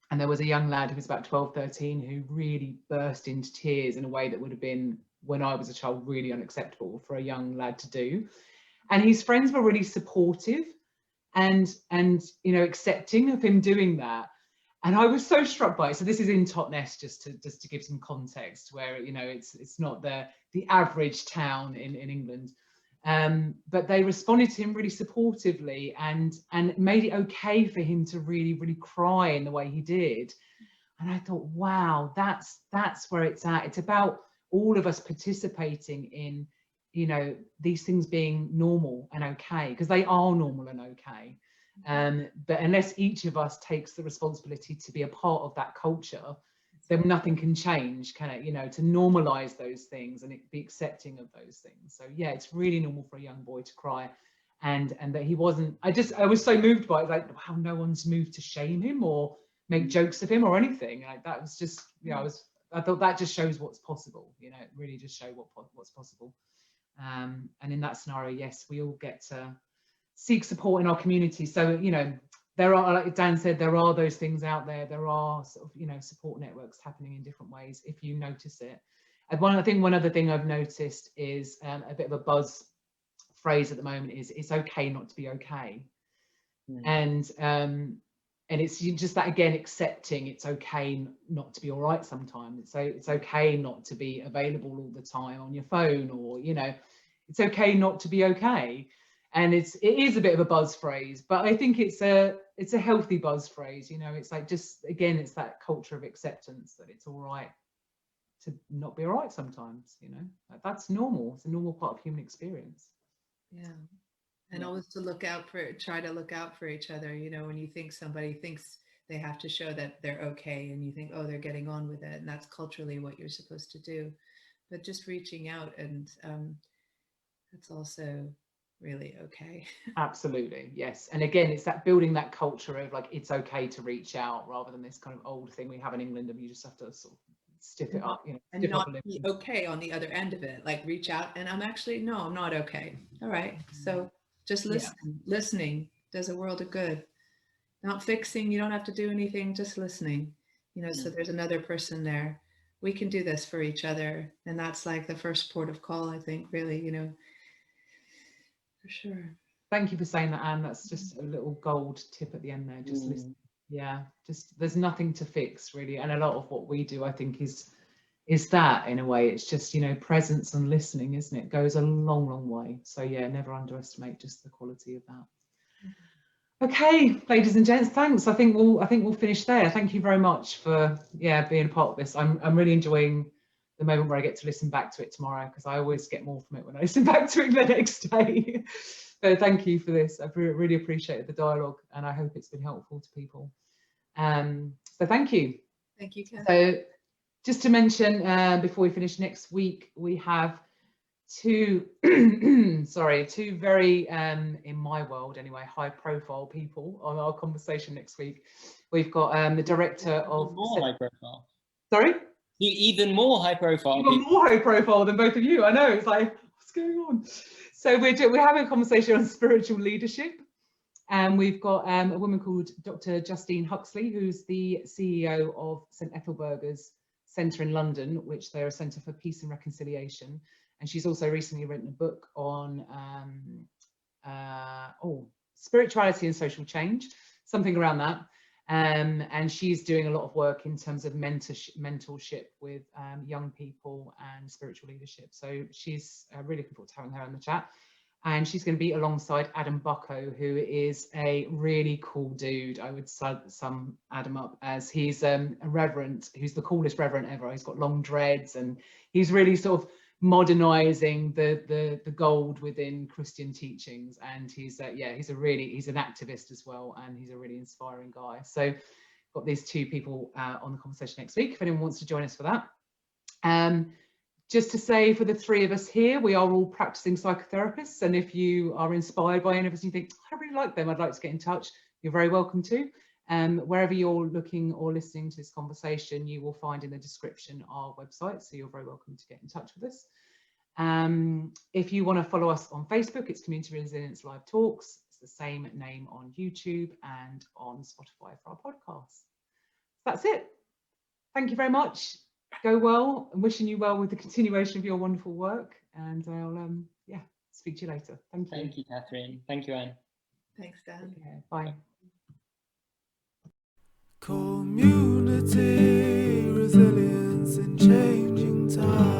and there was a young lad who was about 12, 13 who really burst into tears in a way that would have been, when I was a child, really unacceptable for a young lad to do. And his friends were really supportive and you know, accepting of him doing that. And I was so struck by it. So this is in Totnes, just to give some context, where, you know, it's not the average town in England, but they responded to him really supportively and made it okay for him to really, really cry in the way he did. And I thought, wow, that's where it's at. It's about all of us participating in, you know, these things being normal and okay, because they are normal and okay. But unless each of us takes the responsibility to be a part of that culture, then nothing can change, can it? You know, to normalize those things and be accepting of those things. So yeah, it's really normal for a young boy to cry, and that he wasn't. I was so moved by it, like, wow, no one's moved to shame him or make jokes of him or anything. Like, that was just, you know, I thought that just shows what's possible. You know, it really just shows what's possible. And in that scenario, yes, we all get to seek support in our community. So, you know, there are, like Dan said, there are those things out there. There are sort of, you know, support networks happening in different ways if you notice it. And I think one other thing I've noticed is a bit of a buzz phrase at the moment is it's okay not to be okay. And it's just that, again, accepting it's okay not to be all right sometimes. So it's okay not to be available all the time on your phone, or, you know, it's okay not to be okay. And it is a bit of a buzz phrase, but I think it's a healthy buzz phrase. You know, it's like, just, again, it's that culture of acceptance that it's all right to not be all right sometimes. You know, that's normal. It's a normal part of human experience. Yeah. And always to try to look out for each other. You know, when you think somebody thinks they have to show that they're okay, and you think, oh, they're getting on with it, and that's culturally what you're supposed to do. But just reaching out, and that's also really okay. Absolutely, yes. And again, it's that building that culture of, like, it's okay to reach out, rather than this kind of old thing we have in England of you just have to sort of stiff it up, you know, and not be okay on the other end of it. Like, reach out and I'm not okay. All right, so just listening does a world of good. Not fixing, you don't have to do anything, just listening, you know. So there's another person there, we can do this for each other, and that's like the first port of call, I think, really, you know, for sure. Thank you for saying that, Anne. That's just a little gold tip at the end there. Just listen. Yeah, just, there's nothing to fix really, and a lot of what we do, I think, is that, in a way, it's just, you know, presence and listening, isn't it? Goes a long way. So yeah, never underestimate just the quality of that. Okay, ladies and gents, thanks. I think we'll finish there. Thank you very much for being a part of this. I'm really enjoying the moment where I get to listen back to it tomorrow, because I always get more from it when I listen back to it the next day. So thank you for this. I've really appreciated the dialogue, and I hope it's been helpful to people. So thank you. Thank you, Ken. So just to mention, before we finish, next week we have two very, in my world anyway, high profile people on our conversation next week. We've got the director of... More high profile. Sorry? Even more high profile. Even more high profile than both of you. I know, it's like, what's going on? So we're having a conversation on spiritual leadership. And we've got a woman called Dr. Justine Huxley, who's the CEO of St Ethelburga's Centre in London, which they're a centre for peace and reconciliation. And she's also recently written a book on spirituality and social change, something around that. And she's doing a lot of work in terms of mentorship with young people and spiritual leadership. So she's really looking forward to having her in the chat. And she's going to be alongside Adam Bucko, who is a really cool dude. I would sum Adam up as he's a reverend, who's the coolest reverend ever. He's got long dreads, and he's really sort of modernizing the gold within Christian teachings. And he's he's an activist as well, and he's a really inspiring guy. So got these two people on the conversation next week if anyone wants to join us for that. Just to say, for the three of us here, we are all practicing psychotherapists, and if you are inspired by any of us and you think, I really like them, I'd like to get in touch, you're very welcome to. Wherever you're looking or listening to this conversation, you will find in the description our website, so you're very welcome to get in touch with us. If you want to follow us on Facebook, it's Community Resilience Live Talks. It's the same name on YouTube and on Spotify for our podcast. That's it. Thank you very much. Go well, and wishing you well with the continuation of your wonderful work. And I'll speak to you later. Thank you. Thank you, Catherine. Thank you, Anne. Thanks, Dan. Okay, bye. Community resilience in changing times.